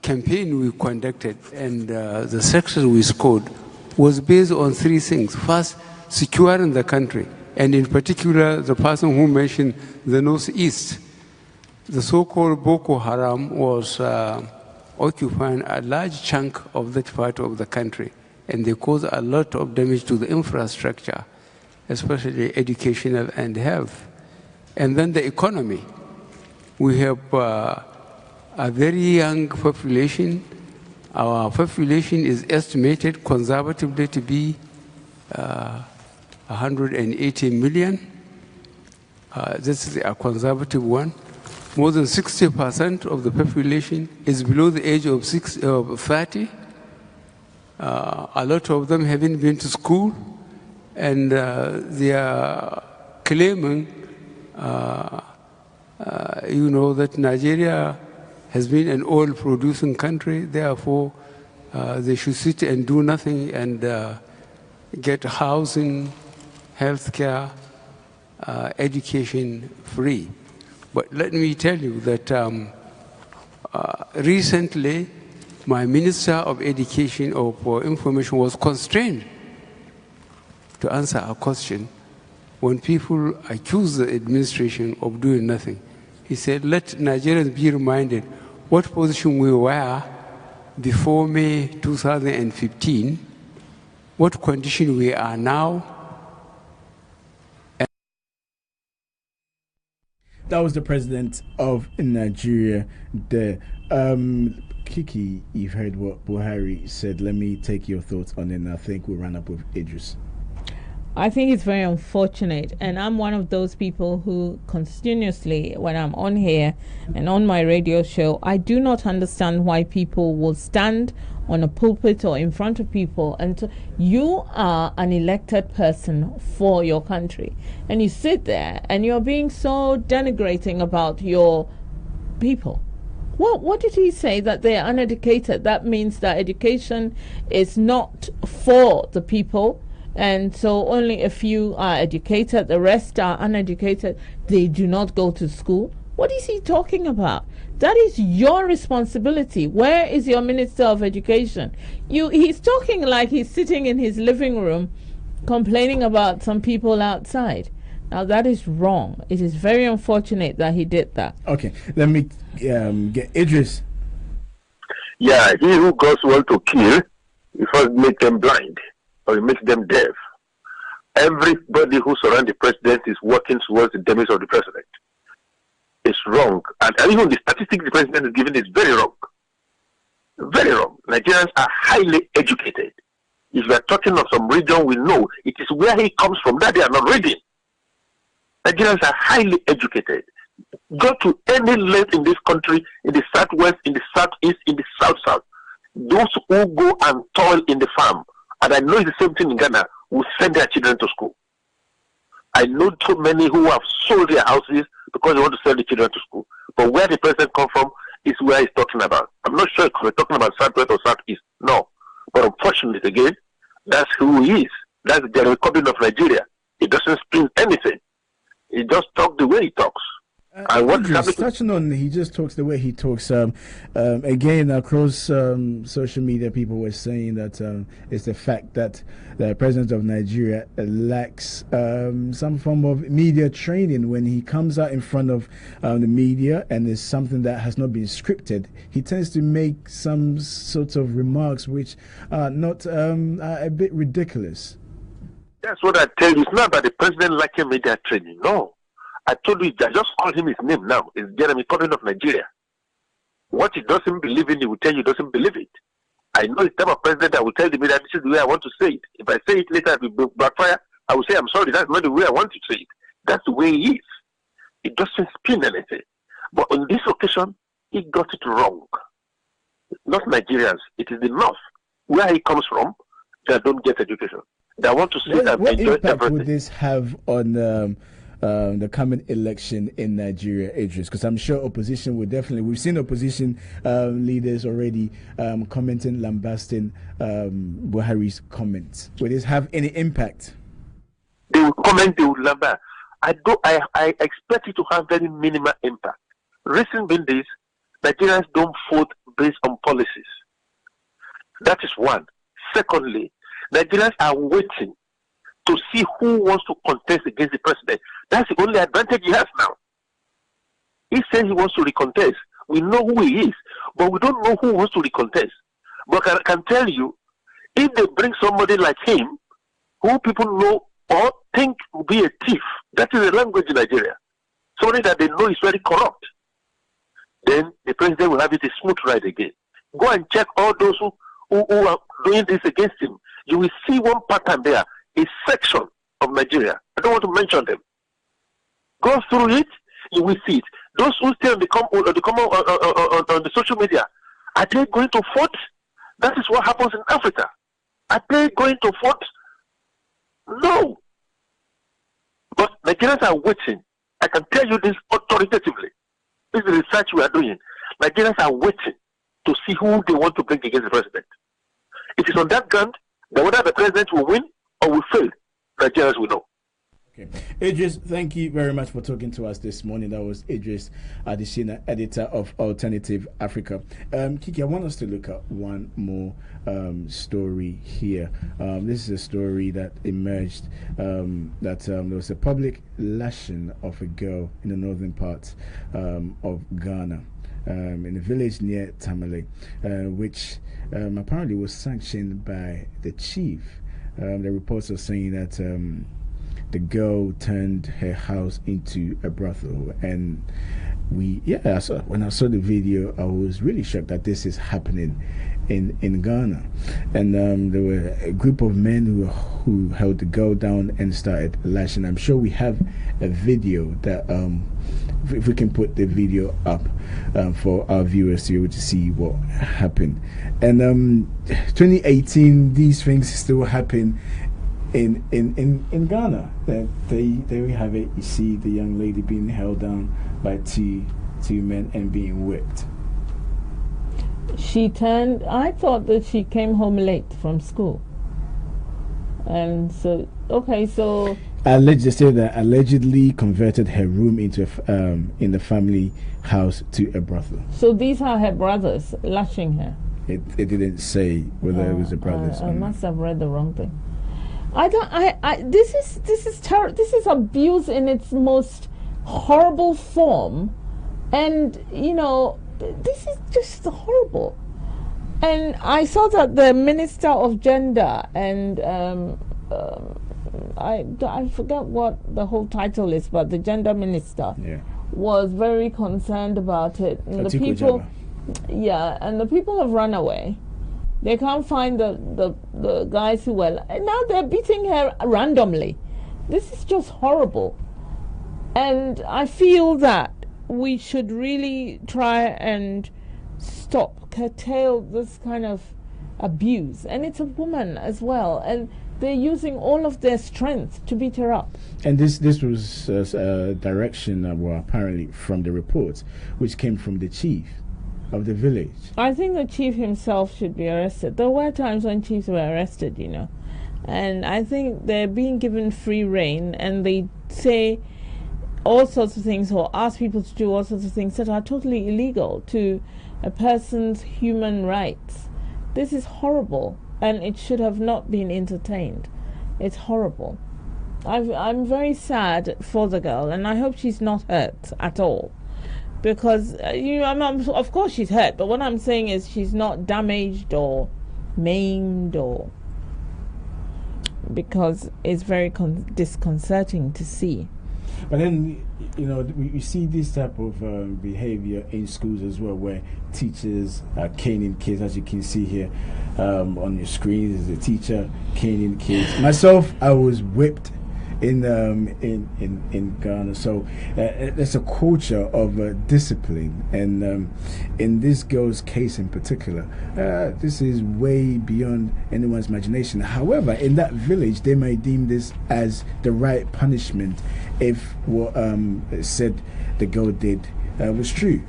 campaign we conducted and the success we scored was based on three things. First, securing the country, and in particular, the person who mentioned the Northeast. The so-called Boko Haram was occupying a large chunk of that part of the country, and they caused a lot of damage to the infrastructure, especially educational and health. And then the economy. We have a very young population. Our population is estimated conservatively to be 180 million. This is a conservative one. More than 60% of the population is below the age of 30. A lot of them haven't been to school, and they are claiming, that Nigeria has been an oil-producing country, therefore they should sit and do nothing and get housing, healthcare, education free. But let me tell you that recently my Minister of Education or for Information was constrained to answer a question when people accuse the administration of doing nothing. He said, let Nigerians be reminded what position we were before May 2015, what condition we are now. That was the president of Nigeria there. Kiki, you've heard what Buhari said. Let me take your thoughts on it, and I think we'll run up with Idris. I think it's very unfortunate, and I'm one of those people who continuously, when I'm on here and on my radio show, I do not understand why people will stand on a pulpit or in front of people and you are an elected person for your country, and you sit there and you're being so denigrating about your people. What did he say? That they're uneducated? That means that education is not for the people, and so only a few are educated, the rest are uneducated. They do not go to school. What is he talking about? That is your responsibility. Where is your Minister of Education? He's talking like he's sitting in his living room complaining about some people outside. Now that is wrong. It is very unfortunate that he did that. Okay, let me get Idris. Yeah, he who goes want to kill You first make them blind, or you make them deaf. Everybody who surrounds the president is working towards the demise of the president. It's wrong. And even the statistics the president is giving is very wrong. Very wrong. Nigerians are highly educated. If we are talking of some region, we know it is where he comes from that they are not reading. Nigerians are highly educated. Go to any length in this country, in the southwest, in the southeast, in the south. Those who go and toil in the farm, and I know it's the same thing in Ghana, will send their children to school. I know too many who have sold their houses because they want to send the children to school. But where the president comes from is where he's talking about. I'm not sure if we're talking about southwest or southeast. No. But unfortunately, again, that's who he is. That's the Republic of Nigeria. He doesn't spin anything. He just talks the way he talks. And what touching on, he just talks the way he talks. Again, across social media, people were saying that it's the fact that the president of Nigeria lacks some form of media training. When he comes out in front of the media and it's something that has not been scripted, he tends to make some sorts of remarks which are not a bit ridiculous. That's what I tell you. It's not about the president lacking media training. No. I told you, I just called him his name now. It's Jeremy Corbyn of Nigeria. What he doesn't believe in, he will tell you he doesn't believe it. I know it's the type of president that will tell me that this is the way I want to say it. If I say it later, it will backfire. I will say, I'm sorry, that's not the way I want to say it. That's the way he is. He doesn't spin anything. But on this occasion, he got it wrong. Not Nigerians. It is the North, where he comes from, that don't get education. They want to say that what enjoy impact everything. Would this have on the coming election in Nigeria, Idris? Because I'm sure opposition will definitely. We've seen opposition leaders already commenting, lambasting Buhari's comments. Will this have any impact? They will comment, they will lambast. I expect it to have very minimal impact. Reason being this, Nigerians don't vote based on policies. That is one. Secondly, Nigerians are waiting to see who wants to contest against the president. That's the only advantage he has now. He says he wants to recontest. We know who he is, but we don't know who wants to recontest. But I can tell you, if they bring somebody like him, who people know or think will be a thief, that is the language in Nigeria, somebody that they know is very corrupt, then the president will have it a smooth ride again. Go and check all those who are doing this against him. You will see one pattern there, a section of Nigeria. I don't want to mention them. Go through it, you will see it. Those who stay on the social media, are they going to vote? That is what happens in Africa. Are they going to vote? No. But Nigerians are waiting. I can tell you this authoritatively. This is the research we are doing. Nigerians are waiting to see who they want to bring against the president. It is on that ground that whether the president will win or will fail, Nigerians will know. Okay. Idris, thank you very much for talking to us this morning. That was Idris Adesina, editor of Alternative Africa. Kiki, I want us to look at one more story here. This is a story that emerged that there was a public lashing of a girl in the northern part of Ghana. In a village near Tamale, which apparently was sanctioned by the chief. The reports are saying that the girl turned her house into a brothel, and when I saw the video, I was really shocked that this is happening in Ghana. And there were a group of men who held the girl down and started lashing. I'm sure we have a video that if we can put the video up for our viewers to be able to see what happened. And 2018, these things still happen in Ghana. There we have it. You see the young lady being held down by two men and being whipped. I thought that she came home late from school. And so, They say that allegedly converted her room into in the family house to a brothel. So these are her brothers lashing her? It didn't say whether it was the brothers or I not. must have read the wrong thing. This is terrible. This is abuse in its most horrible form. And, this is just horrible. And I saw that the Minister of Gender and I forget what the whole title is, but the Gender Minister was very concerned about it. And the people, and the people have run away. They can't find the guys who were. And now they're beating her randomly. This is just horrible. And I feel that we should really try and curtail this kind of abuse. And it's a woman as well. And they're using all of their strength to beat her up. And this was a direction, apparently from the reports, which came from the chief of the village. I think the chief himself should be arrested. There were times when chiefs were arrested, you know. And I think they're being given free rein, and they say all sorts of things or ask people to do all sorts of things that are totally illegal to a person's human rights. This is horrible, and it should have not been entertained. It's horrible. I'm very sad for the girl, and I hope she's not hurt at all. Because, of course she's hurt, but what I'm saying is she's not damaged or maimed, or because it's very disconcerting to see. But then, we see this type of behavior in schools as well, where teachers are caning kids, as you can see here on your screen. Is a teacher caning kids. Myself, I was whipped in Ghana. So there's a culture of discipline, and in this girl's case in particular, this is way beyond anyone's imagination. However, in that village, they may deem this as the right punishment if what said the girl did was true.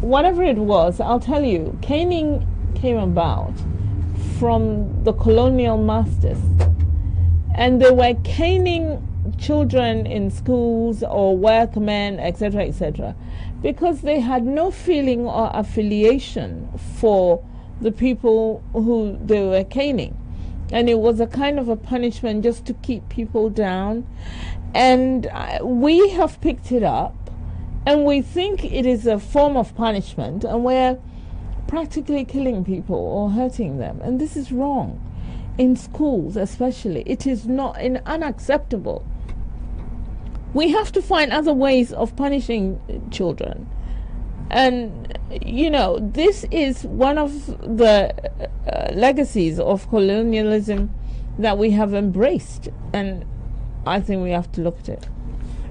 Whatever it was, I'll tell you, caning came about from the colonial masters, and they were caning children in schools or workmen, etc., because they had no feeling or affiliation for the people who they were caning, and it was a kind of a punishment just to keep people down. And we have picked it up, and we think it is a form of punishment, and we're practically killing people or hurting them, and this is wrong. In schools especially, it is not unacceptable. We have to find other ways of punishing children, and this is one of the legacies of colonialism that we have embraced, and I think we have to look at it.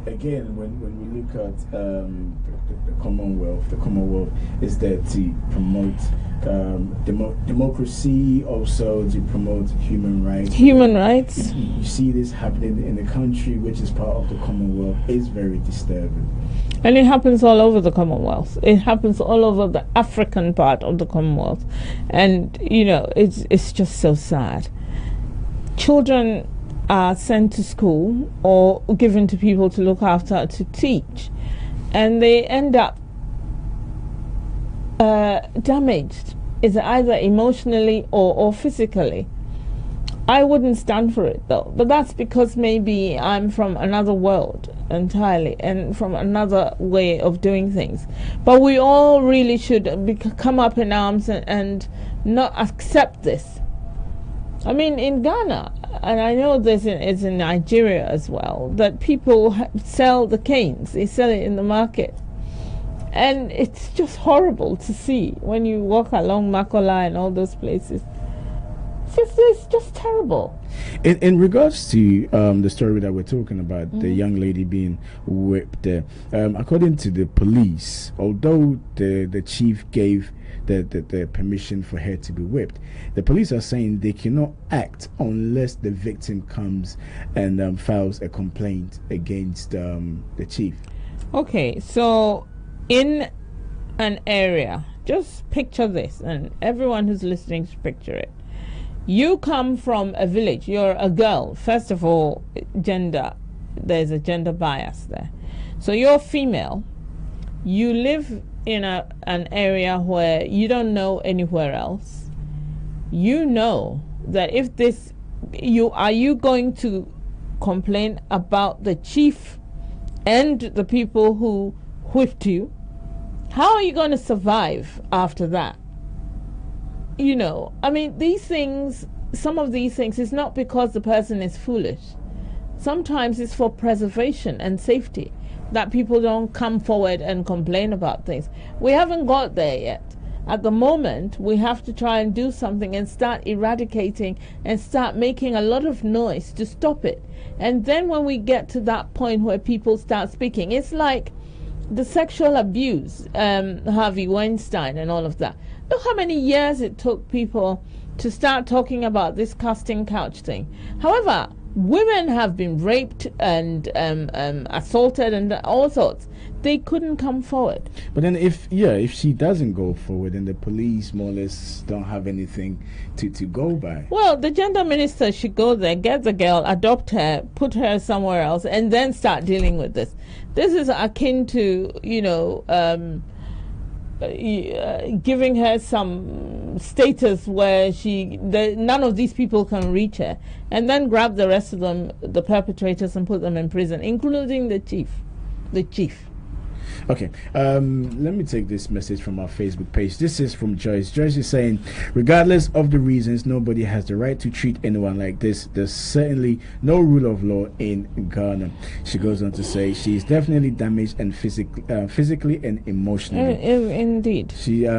Again, when we look at the Commonwealth is there to promote democracy, also to promote human rights. Human rights. You see this happening in the country, which is part of the Commonwealth, is very disturbing. And it happens all over the Commonwealth. It happens all over the African part of the Commonwealth. And, it's just so sad. Children are sent to school or given to people to look after, to teach, and they end up damaged, is either emotionally or physically. I wouldn't stand for it though, but that's because maybe I'm from another world entirely and from another way of doing things. But we all really should come up in arms and not accept this. I mean, in Ghana, and I know it's in Nigeria as well, that people sell the canes. They sell it in the market. And it's just horrible to see when you walk along Makola and all those places. It's just terrible. In regards to the story that we're talking about, the young lady being whipped, according to the police, although the chief gave the permission for her to be whipped, the police are saying they cannot act unless the victim comes and files a complaint against the chief. Okay, so in an area, just picture this, and everyone who's listening should picture it. You come from a village, you're a girl. First of all, there's a gender bias there. So you're female, you live in an area where you don't know anywhere else. You know that if are you going to complain about the chief and the people who whipped you? How are you going to survive after that? You know, I mean, these things, some of these things, it's not because the person is foolish. Sometimes it's for preservation and safety that people don't come forward and complain about things. We haven't got there yet. At the moment, we have to try and do something and start eradicating and start making a lot of noise to stop it. And then when we get to that point where people start speaking, it's like the sexual abuse, Harvey Weinstein and all of that. Look how many years it took people to start talking about this casting couch thing. However, women have been raped and assaulted and all sorts. They couldn't come forward. But then if she doesn't go forward, then the police more or less don't have anything to go by. Well, the gender minister should go there, get the girl, adopt her, put her somewhere else, and then start dealing with this. This is akin to, giving her some status where none of these people can reach her, and then grab the rest of them, the perpetrators, and put them in prison, including the chief. Okay, let me take this message from our Facebook page. This is from Joyce. Joyce is saying, regardless of the reasons, nobody has the right to treat anyone like this. There's certainly no rule of law in Ghana. She goes on to say she is definitely damaged and physically and emotionally. Indeed.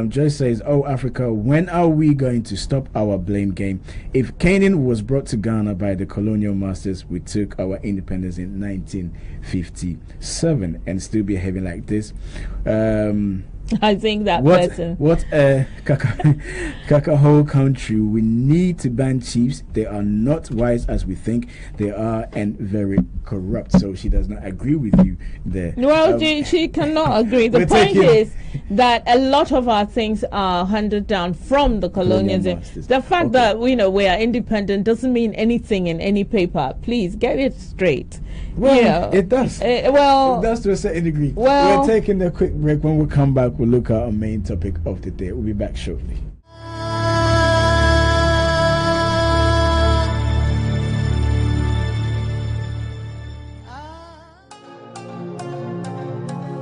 Joyce says, oh, Africa, when are we going to stop our blame game? If Canaan was brought to Ghana by the colonial masters, we took our independence in 1957 and still behaving like this. I think that what a caca-hole country. We need to ban chiefs. They are not wise as we think they are and very corrupt. So she does not agree with you there. Well, she cannot agree. The point is that a lot of our things are handed down from the colonialism. The fact that we are independent doesn't mean anything in any paper. Please get it straight. Well, it does. It does to a certain degree. Well, we're taking a quick break. When we come back, we'll look at our main topic of the day. We'll be back shortly.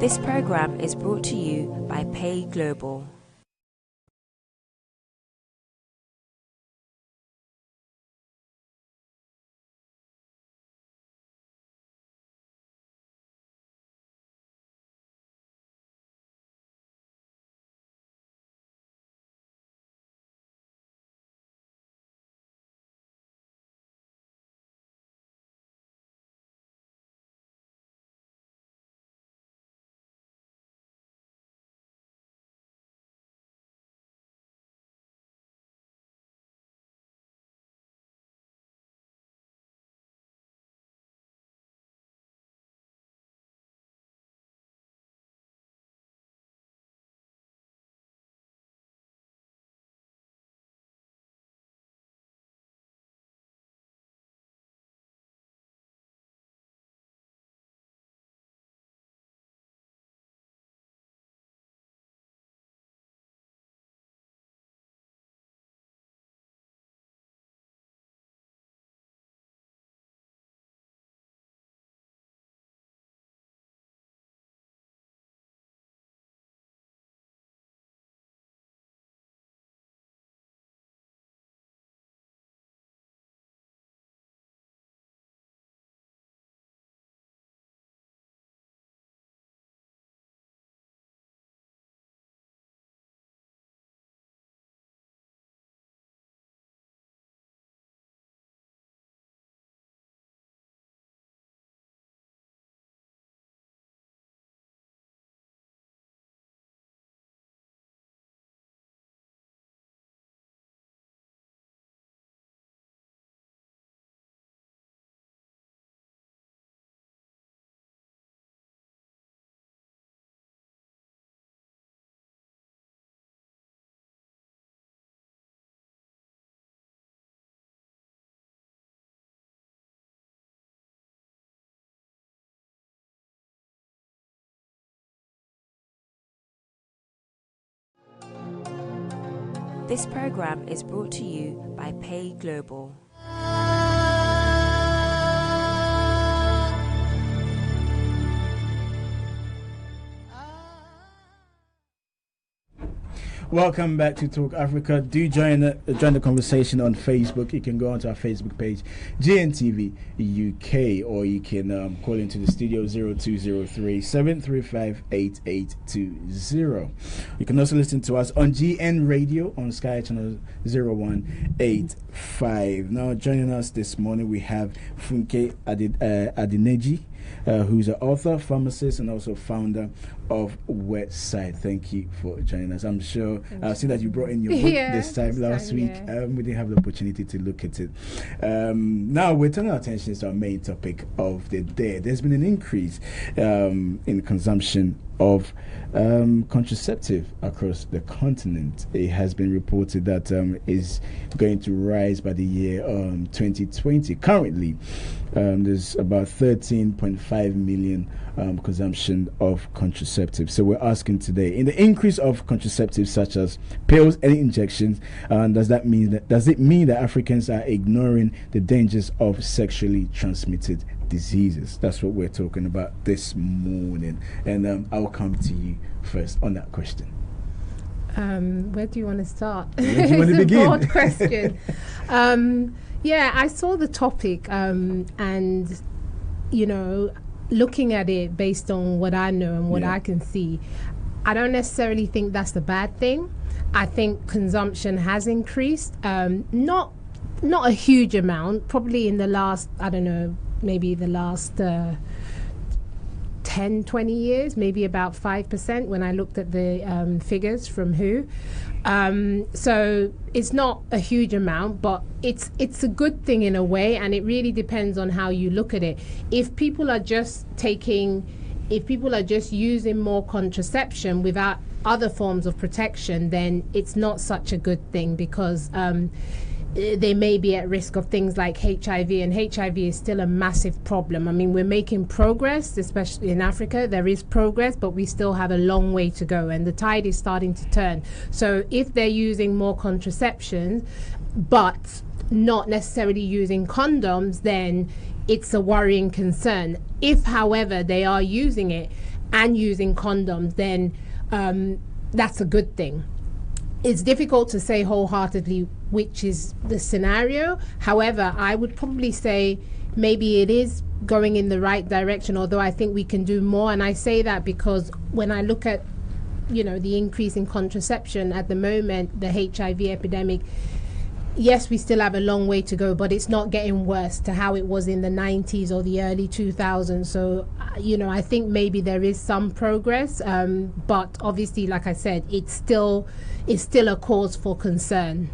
This program is brought to you by Pay Global. This program is brought to you by Pay Global. Welcome back to Talk Africa. Do join the conversation on Facebook. You can go onto our Facebook page, GNTV UK, or you can call into the studio 0203 735 8820. You can also listen to us on GN Radio on Sky Channel 0185. Now, joining us this morning, we have Funke Adineji, who's an author, pharmacist, and also founder of Westside. Thank you for joining us. I'm sure I've seen that you brought in your book this time last week. We didn't have the opportunity to look at it. Now we're turning our attention to our main topic of the day. There's been an increase in consumption of contraceptive across the continent. It has been reported that is going to rise by the year 2020. Currently, there's about 13.5 million consumption of contraceptives. So we're asking today, in the increase of contraceptives such as pills and injections, does it mean that Africans are ignoring the dangers of sexually transmitted diseases? That's what we're talking about this morning, and I'll come to you first on that question. Where do you want to start? Where do you want to begin? It's a broad question. Yeah, I saw the topic, and looking at it based on what I know and what I can see, I don't necessarily think that's a bad thing. I think consumption has increased, not a huge amount, probably in the last, maybe the last 10, 20 years, maybe about 5% when I looked at the figures from WHO. So it's not a huge amount, but it's a good thing in a way, and it really depends on how you look at it. If people are just using more contraception without other forms of protection, then it's not such a good thing, because they may be at risk of things like HIV, and HIV is still a massive problem. I mean, we're making progress, especially in Africa. There is progress, but we still have a long way to go, and the tide is starting to turn. So if they're using more contraception, but not necessarily using condoms, then it's a worrying concern. If, however, they are using it and using condoms, then that's a good thing. It's difficult to say wholeheartedly which is the scenario. However, I would probably say maybe it is going in the right direction, although I think we can do more. And I say that because when I look at, the increase in contraception at the moment, the HIV epidemic, yes, we still have a long way to go, but it's not getting worse to how it was in the 90s or the early 2000s. So, I think maybe there is some progress, but obviously, like I said, it's still a cause for concern.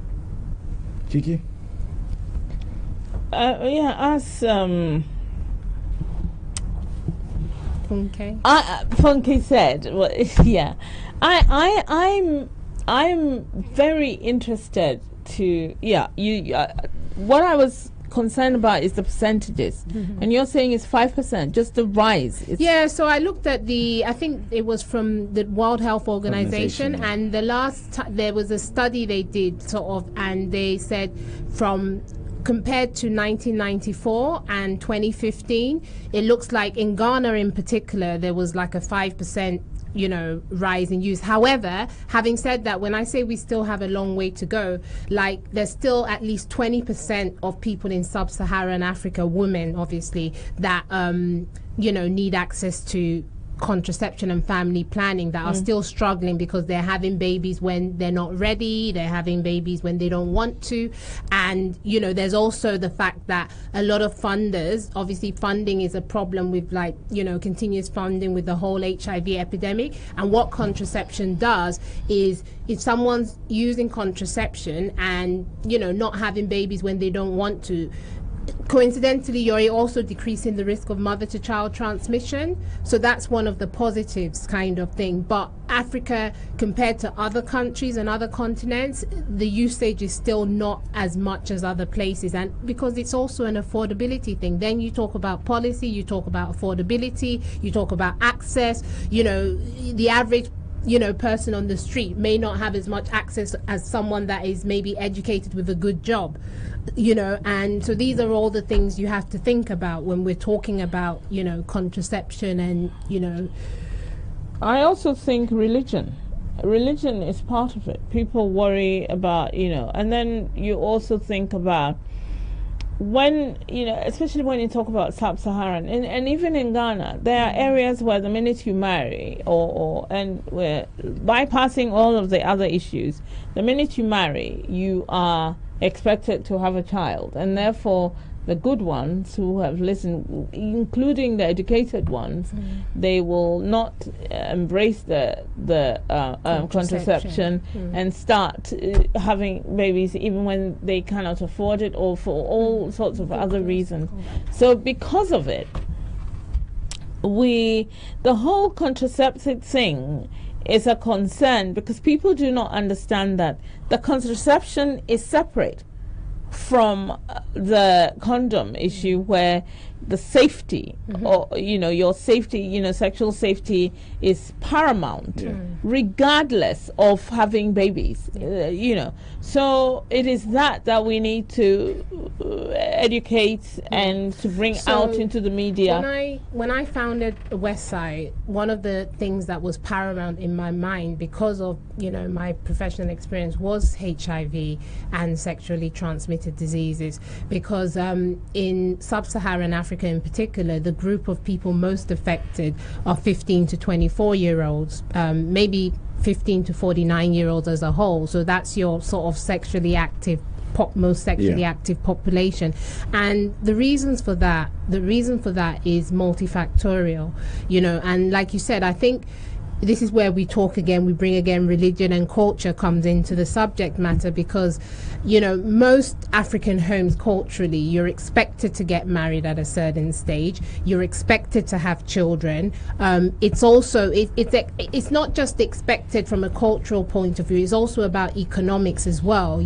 Kiki? Funke said, I'm very interested to what I was concerned about is the percentages, and you're saying it's 5%, just the rise. So I looked at I think it was from the World Health Organization, and the last there was a study they did and they said compared to 1994 and 2015, it looks like in Ghana in particular there was like a 5% rise in use. However, having said that, when I say we still have a long way to go, like there's still at least 20% of people in sub-Saharan Africa, women obviously, that need access to contraception and family planning, that are still struggling because they're having babies when they're not ready, they're having babies when they don't want to. And there's also the fact that a lot of funders, obviously funding is a problem with continuous funding with the whole HIV epidemic. And what contraception does is, if someone's using contraception and not having babies when they don't want to, coincidentally, you're also decreasing the risk of mother-to-child transmission. So that's one of the positives kind of thing. But Africa, compared to other countries and other continents, the usage is still not as much as other places. And because it's also an affordability thing. Then you talk about policy, you talk about affordability, you talk about access. The average person on the street may not have as much access as someone that is maybe educated with a good job, and so these are all the things you have to think about when we're talking about, contraception. And, I also think religion. religion is part of it. People worry about, and then you also think about when, especially when you talk about sub-Saharan, and even in Ghana, there are areas where the minute you marry, and we're bypassing all of the other issues, the minute you marry, you are expected to have a child, and therefore the good ones who have listened, including the educated ones, they will not embrace the contraception and start having babies even when they cannot afford it, or for all sorts of other reasons. So because of it, the whole contraceptive thing is a concern, because people do not understand that the contraception is separate from the condom issue, where the safety, or your safety, sexual safety is paramount, regardless of having babies. So it is that we need to educate and to bring out into the media. When I founded Westside, one of the things that was paramount in my mind, because of my professional experience, was HIV and sexually transmitted diseases, because in sub-Saharan Africa in particular, the group of people most affected are 15 to 24-year-olds, maybe 15 to 49-year-olds as a whole. So that's your sort of sexually active, most sexually active population. And the reason for that is multifactorial, and like you said, I think this is where we bring again religion and culture comes into the subject matter, because most African homes culturally, you're expected to get married at a certain stage, you're expected to have children. It's also it's not just expected from a cultural point of view, it's also about economics as well.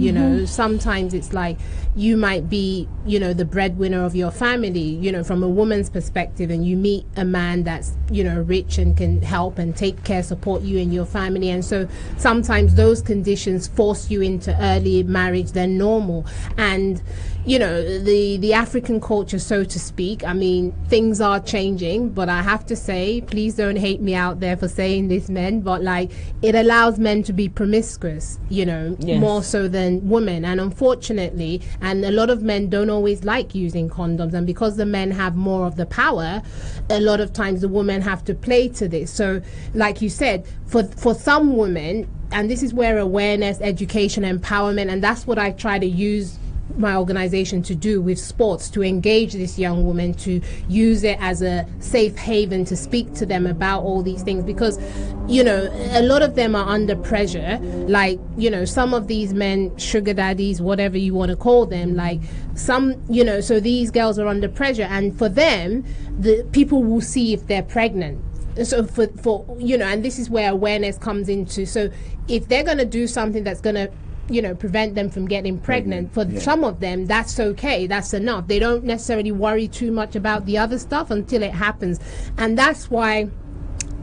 Sometimes it's like you might be the breadwinner of your family, from a woman's perspective, and you meet a man that's rich and can help and support you and your family, and so sometimes those conditions force you into early marriage than normal. And the African culture, so to speak, I mean, things are changing, but I have to say, please don't hate me out there for saying this, men, but like, it allows men to be promiscuous, more so than women. And unfortunately, and a lot of men don't always like using condoms, and because the men have more of the power, a lot of times the women have to play to this. So like you said, for some women, and this is where awareness, education, empowerment, and that's what I try to use my organization to do with sports, to engage this young woman, to use it as a safe haven to speak to them about all these things, because a lot of them are under pressure, like some of these men, sugar daddies, whatever you want to call them, like some, so these girls are under pressure, and for them, the people will see if they're pregnant. So for and this is where awareness comes into. So if they're going to do something that's going to prevent them from getting pregnant, for some of them, that's okay, that's enough. They don't necessarily worry too much about the other stuff until it happens. And that's why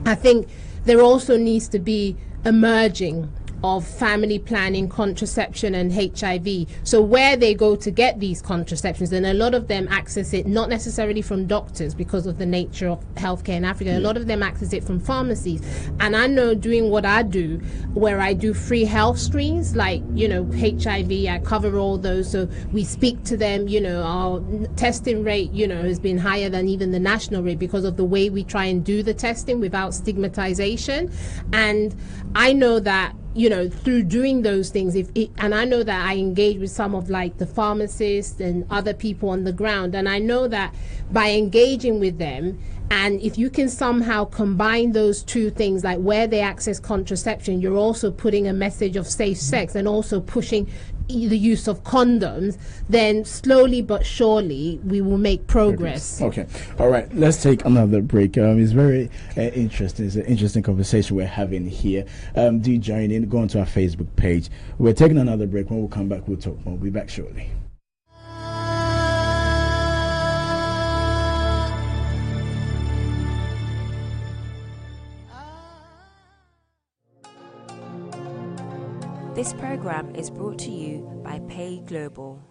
I think there also needs to be a merging of family planning, contraception, and HIV. So where they go to get these contraceptions, and a lot of them access it not necessarily from doctors because of the nature of healthcare in Africa. A lot of them access it from pharmacies. And I know, doing what I do, where I do free health screens, like HIV, I cover all those. So we speak to them. Our testing rate has been higher than even the national rate, because of the way we try and do the testing without stigmatization. And I know that through doing those things, and I know that I engage with some of like the pharmacists and other people on the ground, and I know that by engaging with them, and if you can somehow combine those two things, like where they access contraception, you're also putting a message of safe sex and also pushing the use of condoms, then slowly but surely we will make progress. Okay. All right. Let's take another break. It's very interesting. It's an interesting conversation we're having here. Do join in. Go onto our Facebook page. We're taking another break. When we come back, we'll talk more. We'll be back shortly. This program is brought to you by Pay Global.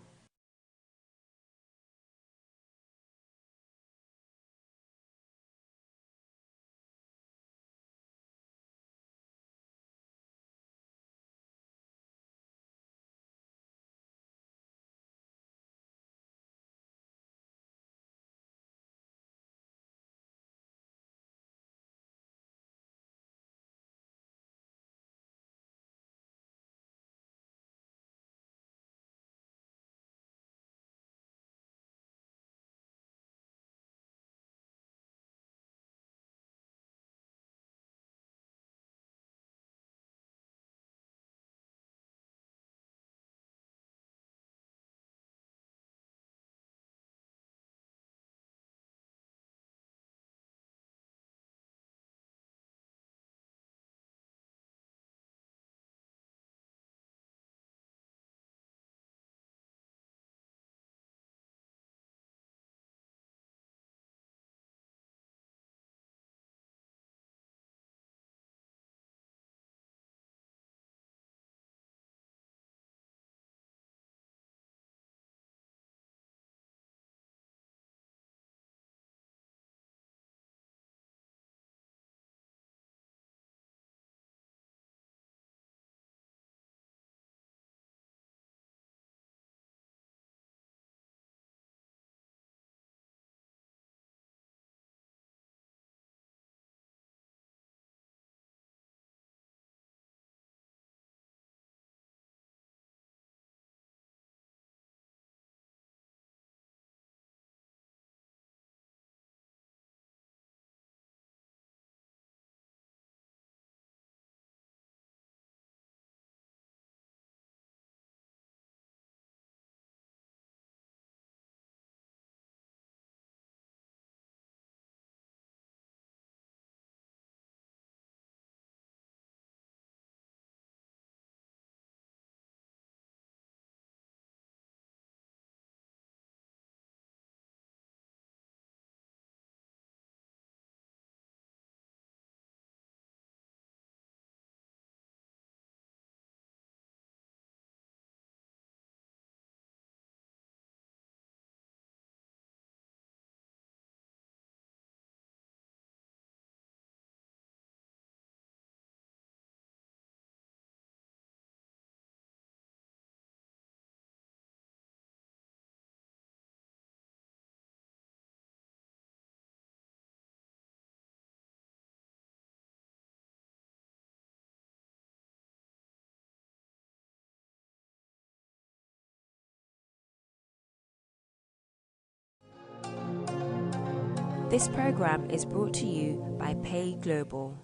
This program is brought to you by Pay Global.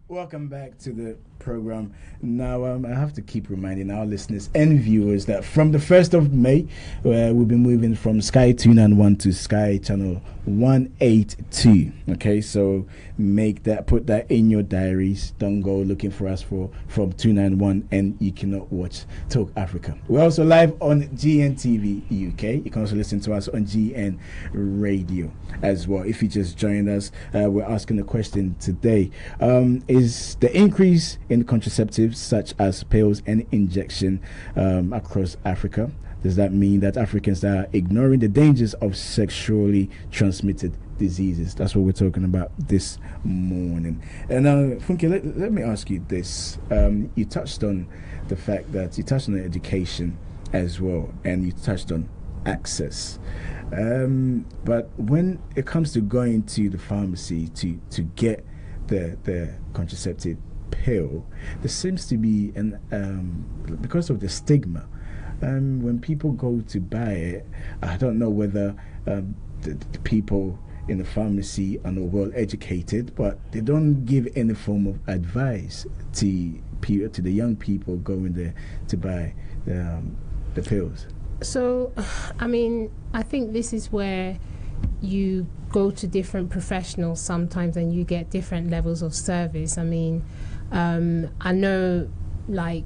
Welcome back to the program. Now, I have to keep reminding our listeners and viewers that from the 1st of May, we'll be moving from Sky 291 to Sky Channel 182. Okay, so put that in your diaries. Don't go looking for us from 291 and you cannot watch Talk Africa. We're also live on GNTV UK. You can also listen to us on GN Radio as well. If you just joined us, we're asking a question today. Is the increase in contraceptives such as pills and injection across Africa, does that mean that Africans are ignoring the dangers of sexually transmitted diseases? That's what we're talking about this morning. And Funke, let me ask you this. You touched on the fact that you touched on education as well, and you touched on access. But when it comes to going to the pharmacy to get the contraceptive pill, there seems to be because of the stigma, when people go to buy it, I don't know whether the people in the pharmacy are not well educated, but they don't give any form of advice to the young people going there to buy the pills. So, I mean, I think this is where you go to different professionals sometimes and you get different levels of service. I mean, I know, like,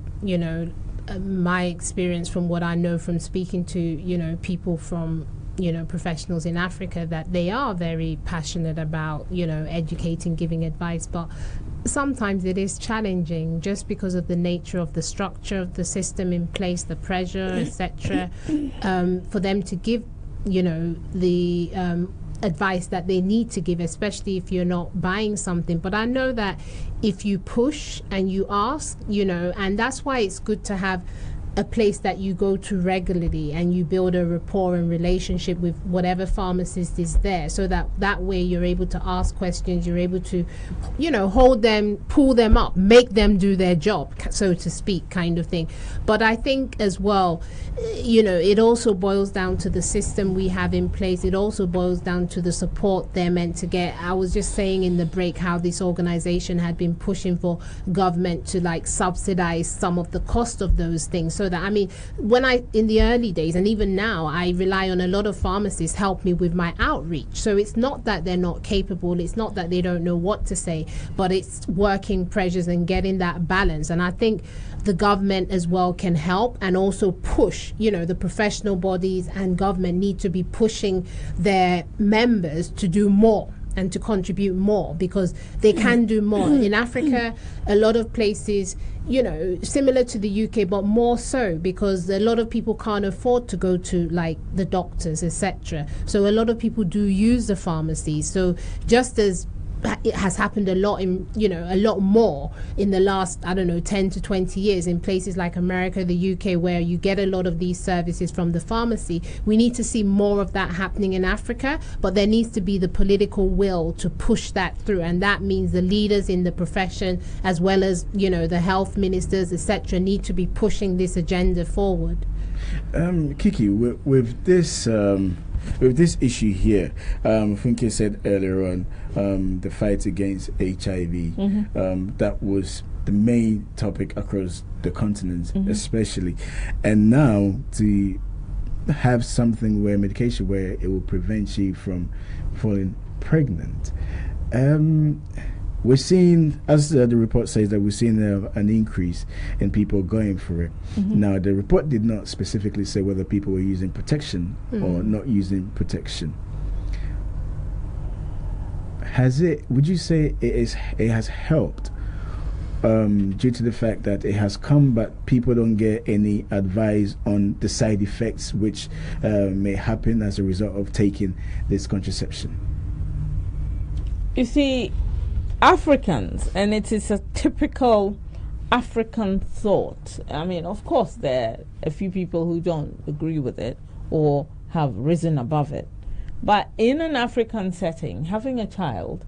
my experience from what I know from speaking to, people from, professionals in Africa, that they are very passionate about, educating, giving advice, but sometimes it is challenging just because of the nature of the structure of the system in place, the pressure, etc., for them to give the advice that they need to give, especially if you're not buying something. But I know that if you push and you ask, and that's why it's good to have a place that you go to regularly and you build a rapport and relationship with whatever pharmacist is there, so that way you're able to ask questions, you're able to hold them, pull them up, make them do their job, so to speak, kind of thing. But I think as well, it also boils down to the system we have in place. It also boils down to the support they're meant to get. I was just saying in the break how this organization had been pushing for government to subsidize some of the cost of those things. So that, I mean, in the early days and even now, I rely on a lot of pharmacists help me with my outreach. So it's not that they're not capable, it's not that they don't know what to say, but it's working pressures and getting that balance. And I think the government as well can help and also push, the professional bodies and government need to be pushing their members to do more and to contribute more, because they can do more. In Africa, a lot of places, similar to the UK, but more so because a lot of people can't afford to go to the doctors, etc. So a lot of people do use the pharmacies. So just as it has happened a lot a lot more in the last 10 to 20 years in places like America, the UK, where you get a lot of these services from the pharmacy. We need to see more of that happening in Africa, but there needs to be the political will to push that through, and that means the leaders in the profession as well as the health ministers, etc., need to be pushing this agenda forward. Kiki, with this issue here, Funke said earlier on, the fight against HIV, that was the main topic across the continent, especially. And now to have something medication where it will prevent you from falling pregnant. We're seeing, as the report says, that we're seeing an increase in people going for it. Now, the report did not specifically say whether people were using protection or not using protection. Would you say it has helped due to the fact that it has come, but people don't get any advice on the side effects which may happen as a result of taking this contraception? You see, Africans, and it is a typical African thought. I mean, of course, there are a few people who don't agree with it or have risen above it. But in an African setting, having a child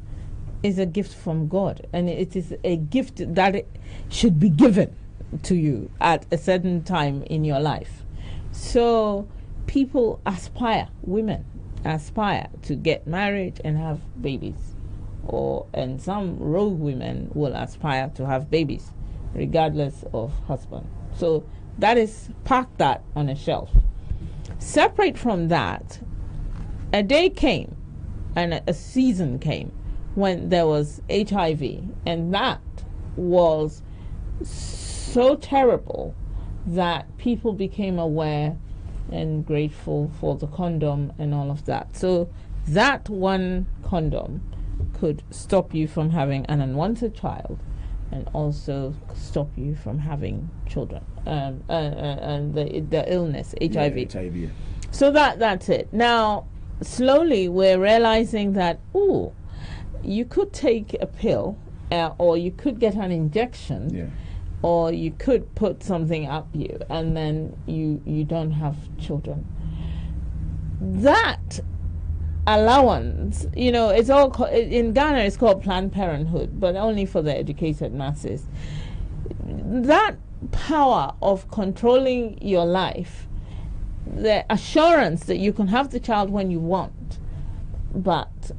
is a gift from God, and it is a gift that it should be given to you at a certain time in your life. So people aspire, women aspire to get married and have babies, and some rogue women will aspire to have babies regardless of husband. So that is, park that on a shelf. Separate from that, a day came and a season came when there was HIV, and that was so terrible that people became aware and grateful for the condom and all of that. So that one condom could stop you from having an unwanted child and also stop you from having children and the illness, HIV. Yeah, HIV. So that's it. Now, slowly we're realizing that, you could take a pill or you could get an injection, or you could put something up you and then you don't have children. That allowance, it's all in Ghana it's called Planned Parenthood, but only for the educated masses. That power of controlling your life, the assurance that you can have the child when you want, but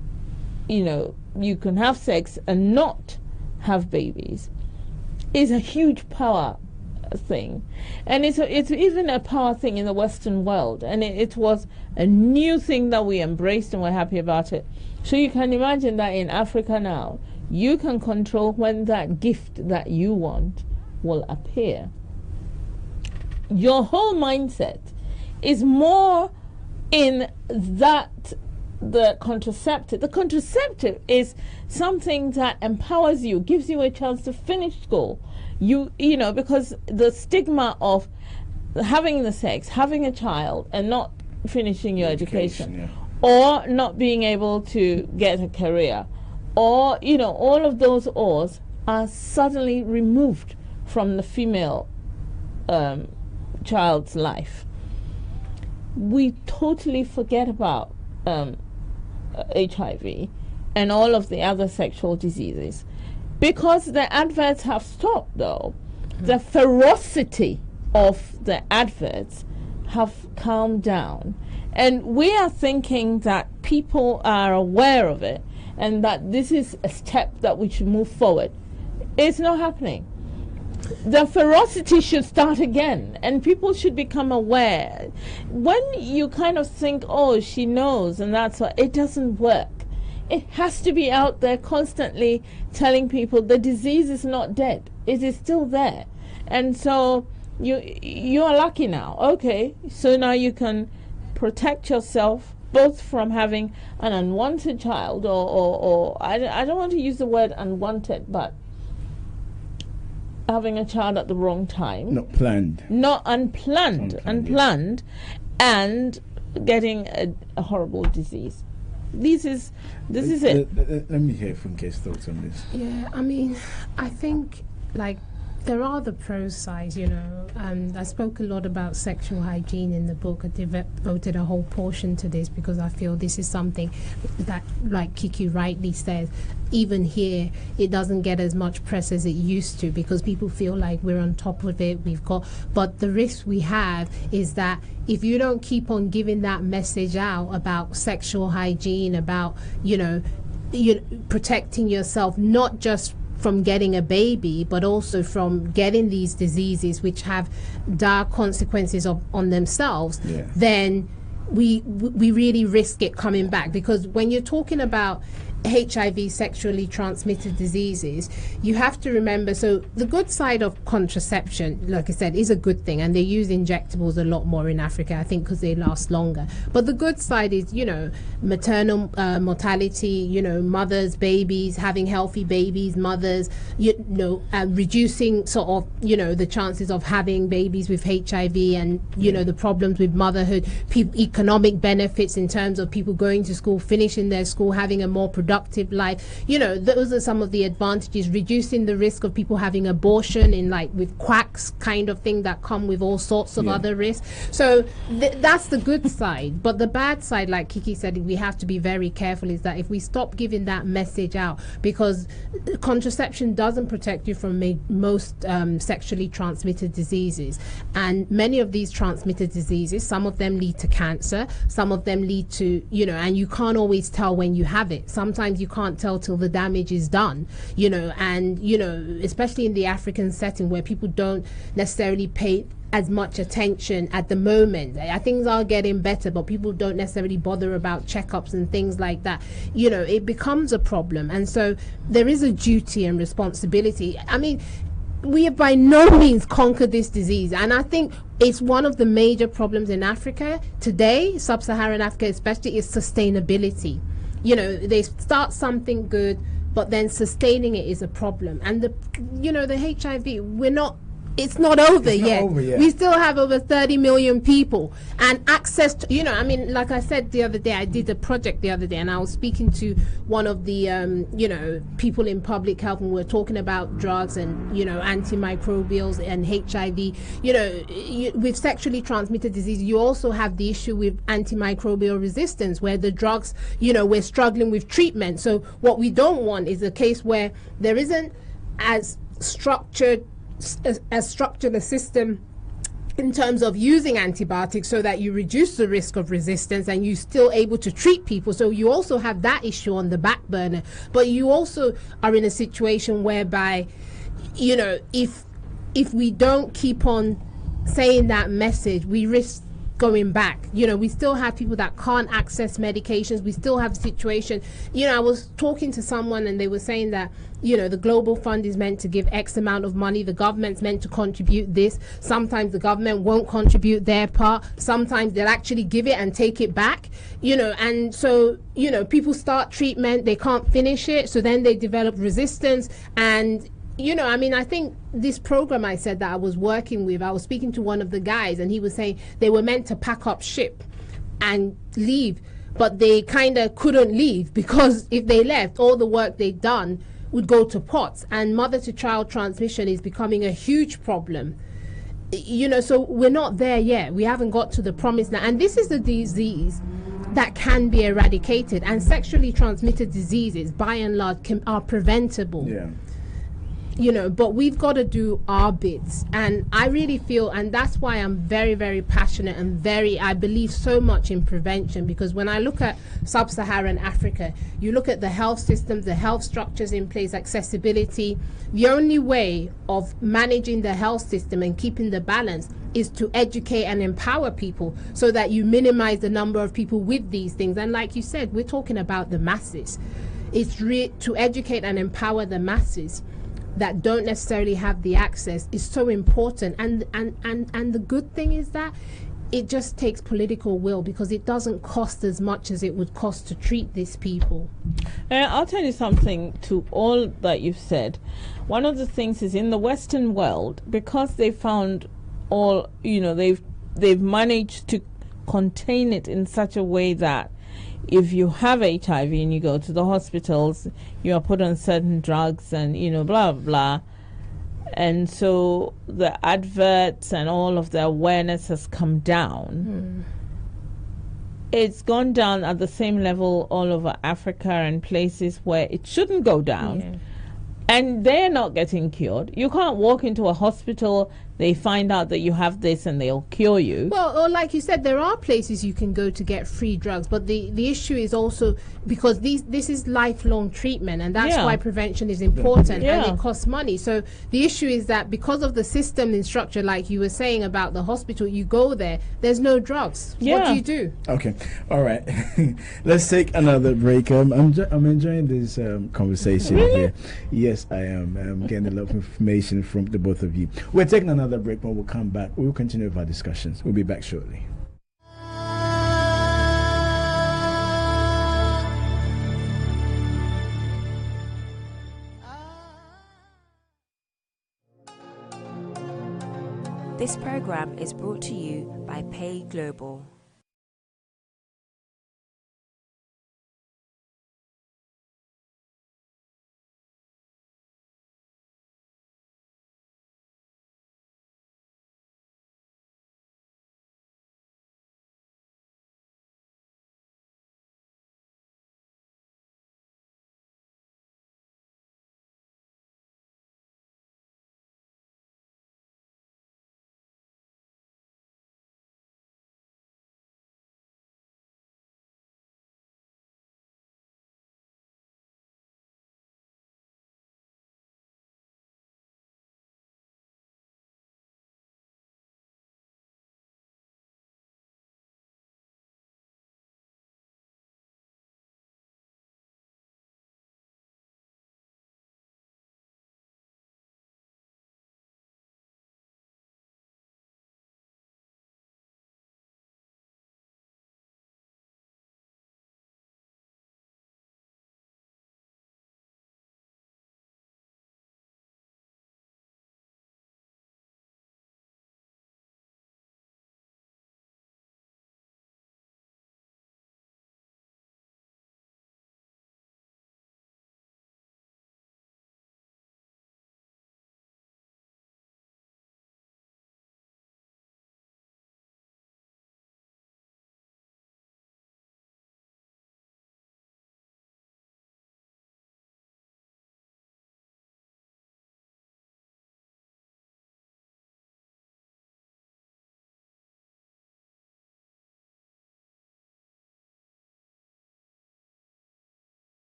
you can have sex and not have babies, is a huge power thing. And it's even a power thing in the Western world, and it was a new thing that we embraced and we're happy about it. So you can imagine that in Africa now, you can control when that gift that you want will appear. Your whole mindset is more in that the contraceptive is something that empowers you, gives you a chance to finish school. Because the stigma of having the sex, having a child, and not finishing your education, or not being able to get a career, or all of those ors are suddenly removed from the female child's life. We totally forget about HIV and all of the other sexual diseases because the adverts have stopped, though. The ferocity of the adverts have calmed down, and we are thinking that people are aware of it and that this is a step that we should move forward. It's not happening. The ferocity should start again, and people should become aware. When you kind of think, she knows, and that's why, it doesn't work. It has to be out there constantly telling people the disease is not dead. It is still there. And so you are lucky now. Okay, so now you can protect yourself both from having an unwanted child or I don't want to use the word unwanted, but having a child at the wrong time. Not planned. Not unplanned. Unplanned, and getting a horrible disease. This is it. Let me hear from Kay's thoughts on this. Yeah, I mean, I think, there are the pros sides, I spoke a lot about sexual hygiene in the book. I devoted a whole portion to this because I feel this is something that, like Kiki rightly says, even here it doesn't get as much press as it used to because people feel like we're on top of it. But the risk we have is that if you don't keep on giving that message out about sexual hygiene, about protecting yourself, not just from getting a baby, but also from getting these diseases which have dire consequences on themselves, then we really risk it coming back. Because when you're talking about HIV, sexually transmitted diseases, you have to remember, so the good side of contraception, like I said, is a good thing, and they use injectables a lot more in Africa, I think, because they last longer. But the good side is, maternal mortality, mothers, babies, having healthy babies, mothers, reducing sort of, the chances of having babies with HIV and, the problems with motherhood, economic benefits in terms of people going to school, finishing their school, having a more productive productive life. You know, those are some of the advantages, reducing the risk of people having abortion in like with quacks kind of thing that come with all sorts of other risks. So that's the good side. But the bad side, like Kiki said, we have to be very careful, is that if we stop giving that message out, because contraception doesn't protect you from most sexually transmitted diseases. And many of these transmitted diseases, some of them lead to cancer, some of them lead to, you know, and you can't always tell when you have it. Sometimes you can't tell till the damage is done, you know, and, you know, especially in the African setting where people don't necessarily pay as much attention at the moment. Things are getting better, but people don't necessarily bother about checkups and things like that. You know, it becomes a problem. And so there is a duty and responsibility. I mean, we have by no means conquered this disease, and I think it's one of the major problems in Africa today, sub-Saharan Africa especially, is sustainability. You know, they start something good, but then sustaining it is a problem. And the HIV, it's not over yet. We still have over 30 million people, and access to, you know, I mean, like I said the other day, I did a project the other day, and I was speaking to one of the, you know, people in public health, and we're talking about drugs and, you know, antimicrobials and HIV. You know, with sexually transmitted disease, you also have the issue with antimicrobial resistance, where the drugs, you know, we're struggling with treatment. So what we don't want is a case where there isn't as structured a system in terms of using antibiotics, so that you reduce the risk of resistance and you're still able to treat people. So you also have that issue on the back burner. But you also are in a situation whereby, you know, if we don't keep on saying that message, we risk going back. You know, we still have people that can't access medications. We still have a situation, you know, I was talking to someone and they were saying that, you know, the Global Fund is meant to give X amount of money, the government's meant to contribute this. Sometimes the government won't contribute their part, sometimes they'll actually give it and take it back, you know, and so, you know, people start treatment, they can't finish it, so then they develop resistance. And you know, I mean, I think this program I said that I was working with, I was speaking to one of the guys, and he was saying they were meant to pack up ship and leave, but they kind of couldn't leave, because if they left, all the work they'd done would go to pots, and mother-to-child transmission is becoming a huge problem. You know, so we're not there yet. We haven't got to the promised land. And this is a disease that can be eradicated, and sexually transmitted diseases, by and large, are preventable. Yeah. You know, but we've got to do our bits. And I really feel, and that's why I'm very, very passionate and I believe so much in prevention, because when I look at sub-Saharan Africa, you look at the health systems, the health structures in place, accessibility. The only way of managing the health system and keeping the balance is to educate and empower people, so that you minimize the number of people with these things. And like you said, we're talking about the masses. It's to educate and empower the masses that don't necessarily have the access is so important. And the good thing is that it just takes political will, because it doesn't cost as much as it would cost to treat these people. I'll tell you something to all that you've said. One of the things is, in the Western world, because they found all, you know, they've managed to contain it in such a way that if you have HIV and you go to the hospitals, you are put on certain drugs and, you know, blah, blah, blah. And so the adverts and all of the awareness has come down. It's gone down at the same level all over Africa and places where it shouldn't go down. Yeah. And they're not getting cured. You can't walk into a hospital, they find out that you have this and they'll cure you. Well, or like you said, there are places you can go to get free drugs, but the issue is also because this is lifelong treatment, and that's why prevention is important, and it costs money. So the issue is that because of the system and structure, like you were saying about the hospital, you go there's no drugs. What do you do? Okay, all right. Let's take another break. I'm enjoying this conversation here. Yes, I am. I'm getting a lot of information from the both of you. We're taking another break, but we'll come back. We'll continue with our discussions. We'll be back shortly. This program is brought to you by Pay Global.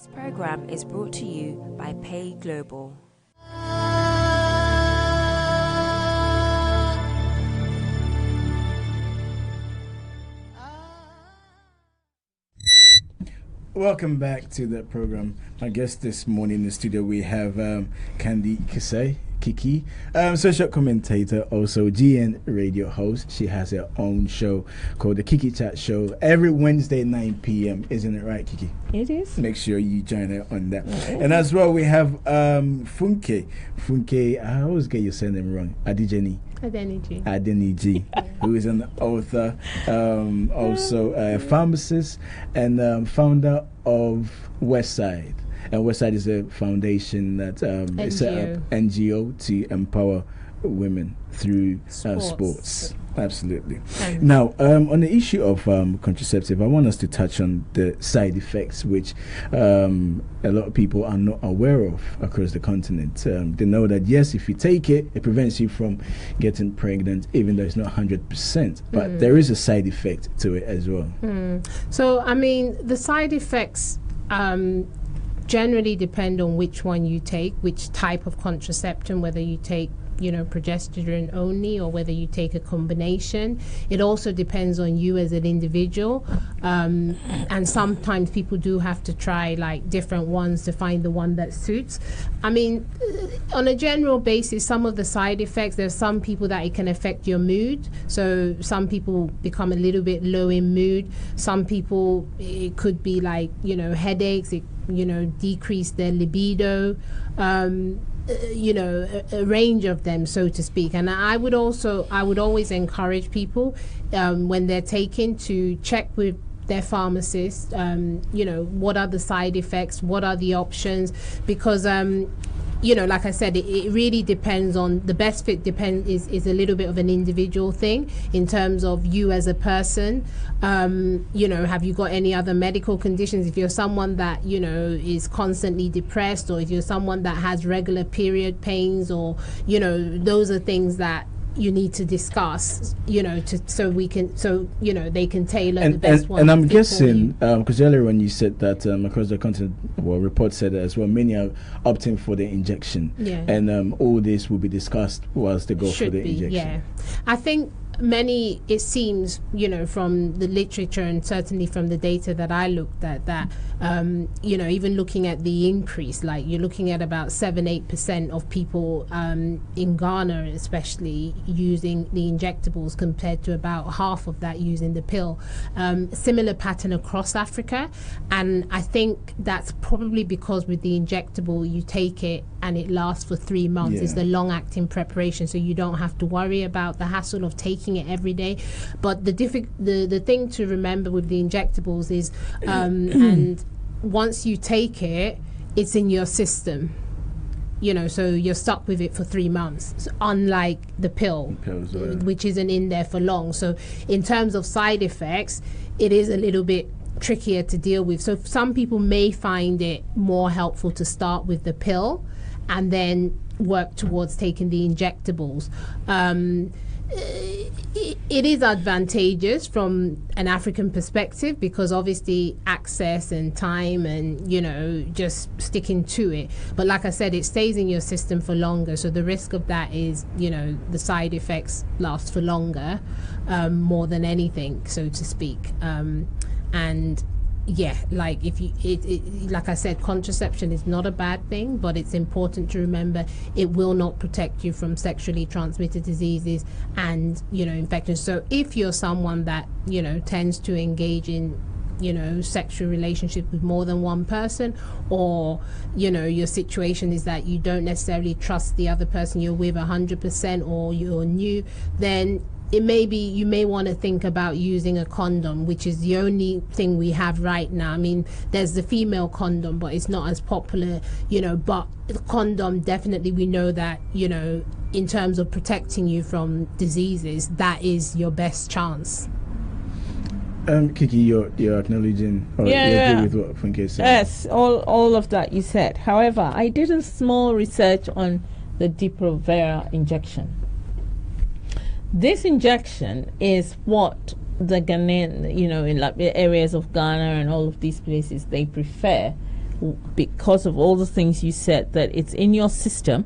This program is brought to you by Pay Global. Welcome back to the program. My guest this morning in the studio, we have Candykisseih, Kiki, social commentator, also GN radio host. She has her own show called the Kiki Chat Show every Wednesday 9 p.m. Isn't it right, Kiki? It is. Make sure you join her on that. And as well, we have Funke. I always get your surname wrong. Adeniji, who is an author, also a pharmacist, and founder of Westside. And Westside is a foundation that set up NGO to empower women through sports. Absolutely. Now, on the issue of contraceptive, I want us to touch on the side effects, which a lot of people are not aware of across the continent. They know that, yes, if you take it, it prevents you from getting pregnant, even though it's not 100%. But there is a side effect to it as well. So, I mean, the side effects generally depend on which one you take, which type of contraception, whether you take progesterone only or whether you take a combination. It also depends on you as an individual, and sometimes people do have to try like different ones to find the one that suits. I mean, on a general basis, some of the side effects, there's some people that it can affect your mood, so some people become a little bit low in mood. Some people, it could be like headaches, it decrease their libido, a range of them, so to speak. And I would always encourage people when they're taken to check with their pharmacist, what are the side effects, what are the options, because like I said, it really depends on the best fit. Is a little bit of an individual thing in terms of you as a person. Have you got any other medical conditions? If you're someone that is constantly depressed, or if you're someone that has regular period pains, or those are things that you need to discuss, so they can tailor the best one. And I'm guessing, because earlier when you said that across the continent, report said that as well, many are opting for the injection. Yeah. And all this will be discussed whilst they go for the injection. Yeah. I think many, it seems, from the literature and certainly from the data that I looked at, that even looking at the increase, like you're looking at about 7-8% of people in Ghana especially using the injectables, compared to about half of that using the pill. Similar pattern across Africa, and I think that's probably because with the injectable you take it and it lasts for 3 months. It's the long-acting preparation, so you don't have to worry about the hassle of taking it every day. But the thing to remember with the injectables is and once you take it, it's in your system, so you're stuck with it for 3 months, so unlike the pill, which isn't in there for long. So in terms of side effects, it is a little bit trickier to deal with. So some people may find it more helpful to start with the pill and then work towards taking the injectables. It is advantageous from an African perspective, because obviously access and time and just sticking to it. But like I said, it stays in your system for longer, so the risk of that is the side effects last for longer, more than anything, so to speak. And yeah, like like I said, contraception is not a bad thing, but it's important to remember it will not protect you from sexually transmitted diseases and infections. So if you're someone that tends to engage in sexual relationship with more than one person, or your situation is that you don't necessarily trust the other person you're with 100%, or you're new, then it may be you may want to think about using a condom, which is the only thing we have right now. I mean, there's the female condom, but it's not as popular, but the condom, definitely we know that, in terms of protecting you from diseases, that is your best chance. Kiki, you're acknowledging, or you agree with what Funke said? Yes, all of that you said. However, I did a small research on the Depo-Provera injection. This injection is what the Ghanaian, in like the areas of Ghana and all of these places, they prefer because of all the things you said, that it's in your system,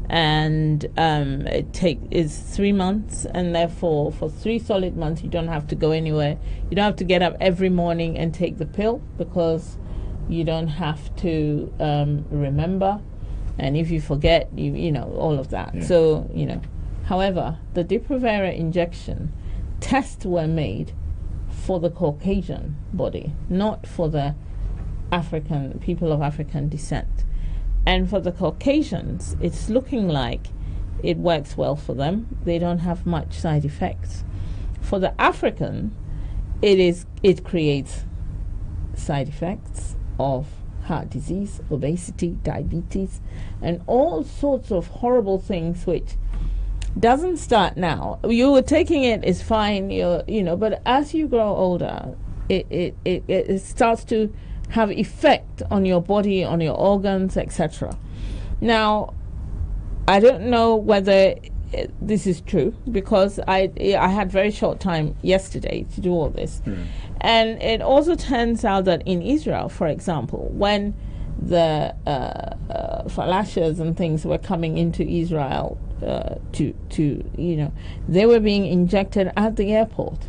and it's 3 months, and therefore for 3 solid months you don't have to go anywhere. You don't have to get up every morning and take the pill, because you don't have to remember, and if you forget, you know, all of that. Yeah. So, you know, however, the Depo-Provera injection tests were made for the Caucasian body, not for the African people of African descent. And for the Caucasians, it's looking like it works well for them. They don't have much side effects. For the African, it creates side effects of heart disease, obesity, diabetes, and all sorts of horrible things, which doesn't start now. You were taking it is fine, but as you grow older, it starts to have effect on your body, on your organs, etc. Now, I don't know whether this is true, because I had very short time yesterday to do all this. And it also turns out that in Israel, for example, when the falashas and things were coming into Israel they were being injected at the airport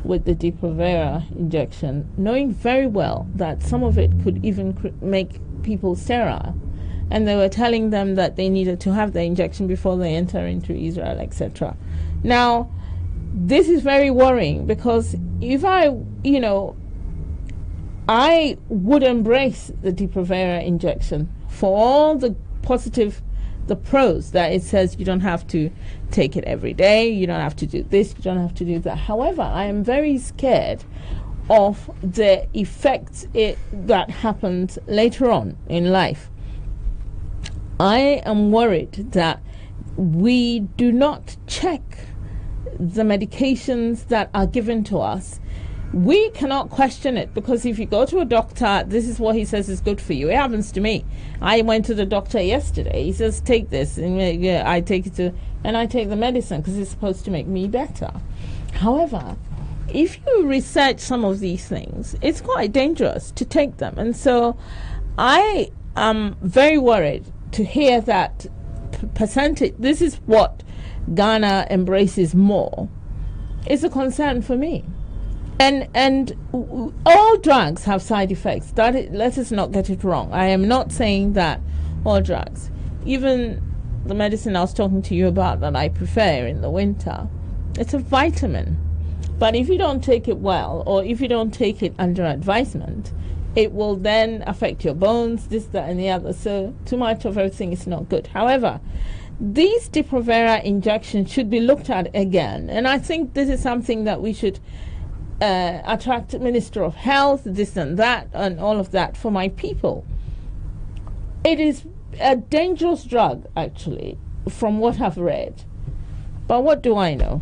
with the Depo-Provera injection, knowing very well that some of it could even make people sterile. And they were telling them that they needed to have the injection before they enter into Israel, etc. Now, this is very worrying, because if I would embrace the Depo-Provera injection for all the pros that it says. You don't have to take it every day, you don't have to do this, you don't have to do that. However, I am very scared of the effects that happens later on in life. I am worried that we do not check the medications that are given to us. We cannot question it, because if you go to a doctor, this is what he says is good for you. It happens to me. I went to the doctor yesterday. He says, take this, and I take it and I take the medicine because it's supposed to make me better. However, if you research some of these things, it's quite dangerous to take them. And so I am very worried to hear that percentage. This is what Ghana embraces more. It's a concern for me. And all drugs have side effects. Let us not get it wrong. I am not saying that all drugs, even the medicine I was talking to you about that I prefer in the winter, it's a vitamin. But if you don't take it well, or if you don't take it under advisement, it will then affect your bones, this, that, and the other. So too much of everything is not good. However, these Depo-Provera injections should be looked at again. And I think this is something that we should attract Minister of Health, this and that, and all of that for my people. It is a dangerous drug, actually, from what I've read. But what do I know?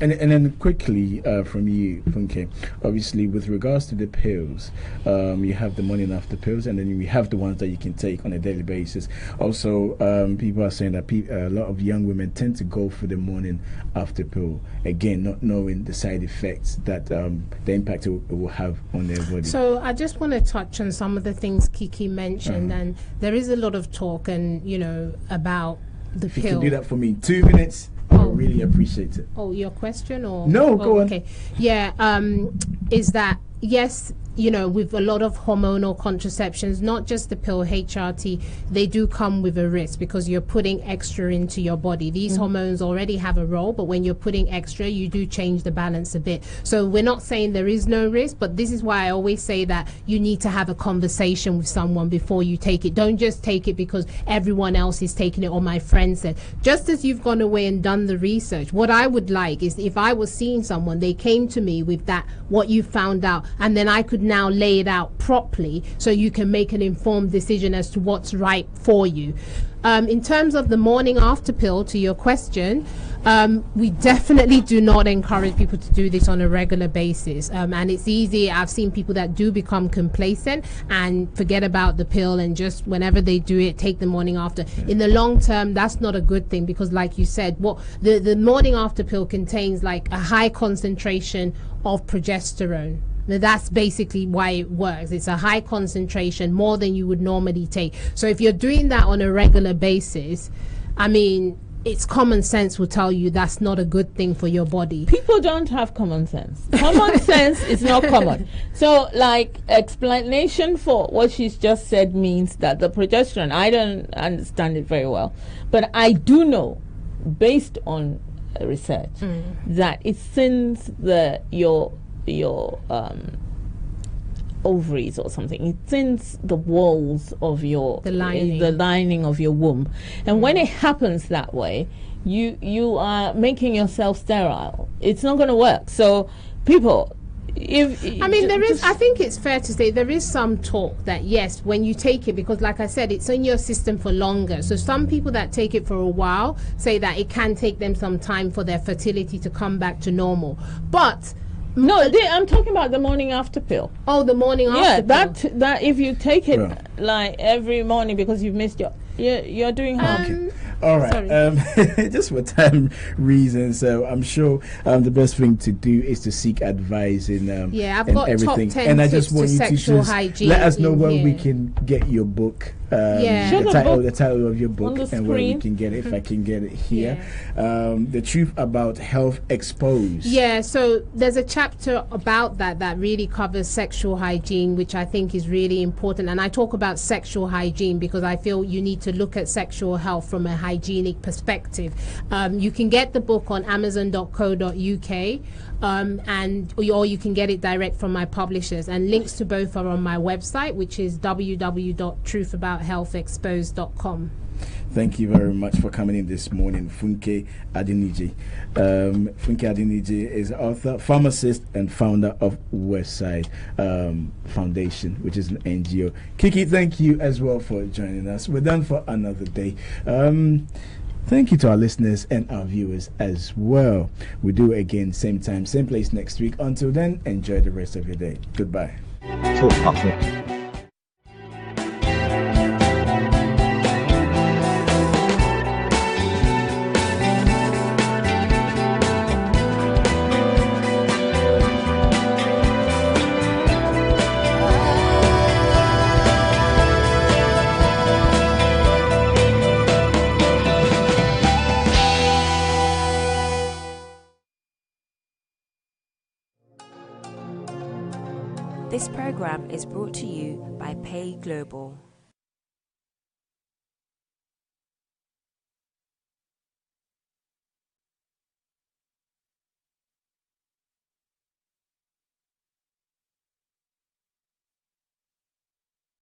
And then quickly from you, Funke, obviously with regards to the pills, you have the morning after pills, and then you have the ones that you can take on a daily basis. Also, people are saying that a lot of young women tend to go for the morning after pill, again, not knowing the side effects that the impact it will have on their body. So I just want to touch on some of the things Kiki mentioned, and there is a lot of talk about the pill. If you can do that for me in 2 minutes, I really appreciate it. Oh, your question or no? Go on. Okay, yeah. Is that yes? With a lot of hormonal contraceptions, not just the pill HRT, they do come with a risk because you're putting extra into your body. These hormones already have a role, but when you're putting extra, you do change the balance a bit. So we're not saying there is no risk, but this is why I always say that you need to have a conversation with someone before you take it. Don't just take it because everyone else is taking it or my friend said. Just as you've gone away and done the research, what I would like is if I was seeing someone, they came to me with that, what you found out, and then I could now lay it out properly so you can make an informed decision as to what's right for you. In terms of the morning after pill, to your question, we definitely do not encourage people to do this on a regular basis, and it's easy. I've seen people that do become complacent and forget about the pill, and just whenever they do it, take the morning after. In the long term, that's not a good thing, because like you said, what the morning after pill contains like a high concentration of progesterone. That's basically why it works. It's a high concentration, more than you would normally take. So if you're doing that on a regular basis, I mean, it's common sense will tell you that's not a good thing for your body. People don't have common sense. Common sense is not common. So, like, explanation for what she's just said means that the progesterone, I don't understand it very well, but I do know, based on research, that it thins your ovaries or something. It thins the walls of the lining of your womb, and when it happens that way, you are making yourself sterile. It's not going to work. So people, I think it's fair to say there is some talk that yes, when you take it, because like I said, it's in your system for longer. So some people that take it for a while say that it can take them some time for their fertility to come back to normal. But no, I'm talking about the morning after pill. Oh, the morning after pill. That if you take it like every morning because you've missed you're doing harm. Okay. All right. Just for time reasons, I'm sure the best thing to do is to seek advice in I've got everything. top 10 and I just want you to just hygiene let us know where we can get your book. The title of your book and where we can get it. If I can get it here, The Truth About Health Exposed. Yeah, so there's a chapter about that really covers sexual hygiene, which I think is really important. And I talk about sexual hygiene because I feel you need to look at sexual health from a hygienic perspective. You can get the book on amazon.co.uk. Or you can get it direct from my publishers, and links to both are on my website, which is www.truthabout.healthexposed.com. Thank you very much for coming in this morning, Funke Adeniji. Funke Adeniji is author, pharmacist, and founder of Westside Foundation, which is an NGO. Kiki, thank you as well for joining us. We're done for another day. Thank you to our listeners and our viewers as well. We do it again, same time, same place next week. Until then, enjoy the rest of your day. Goodbye. This program is brought to you by Pay Global.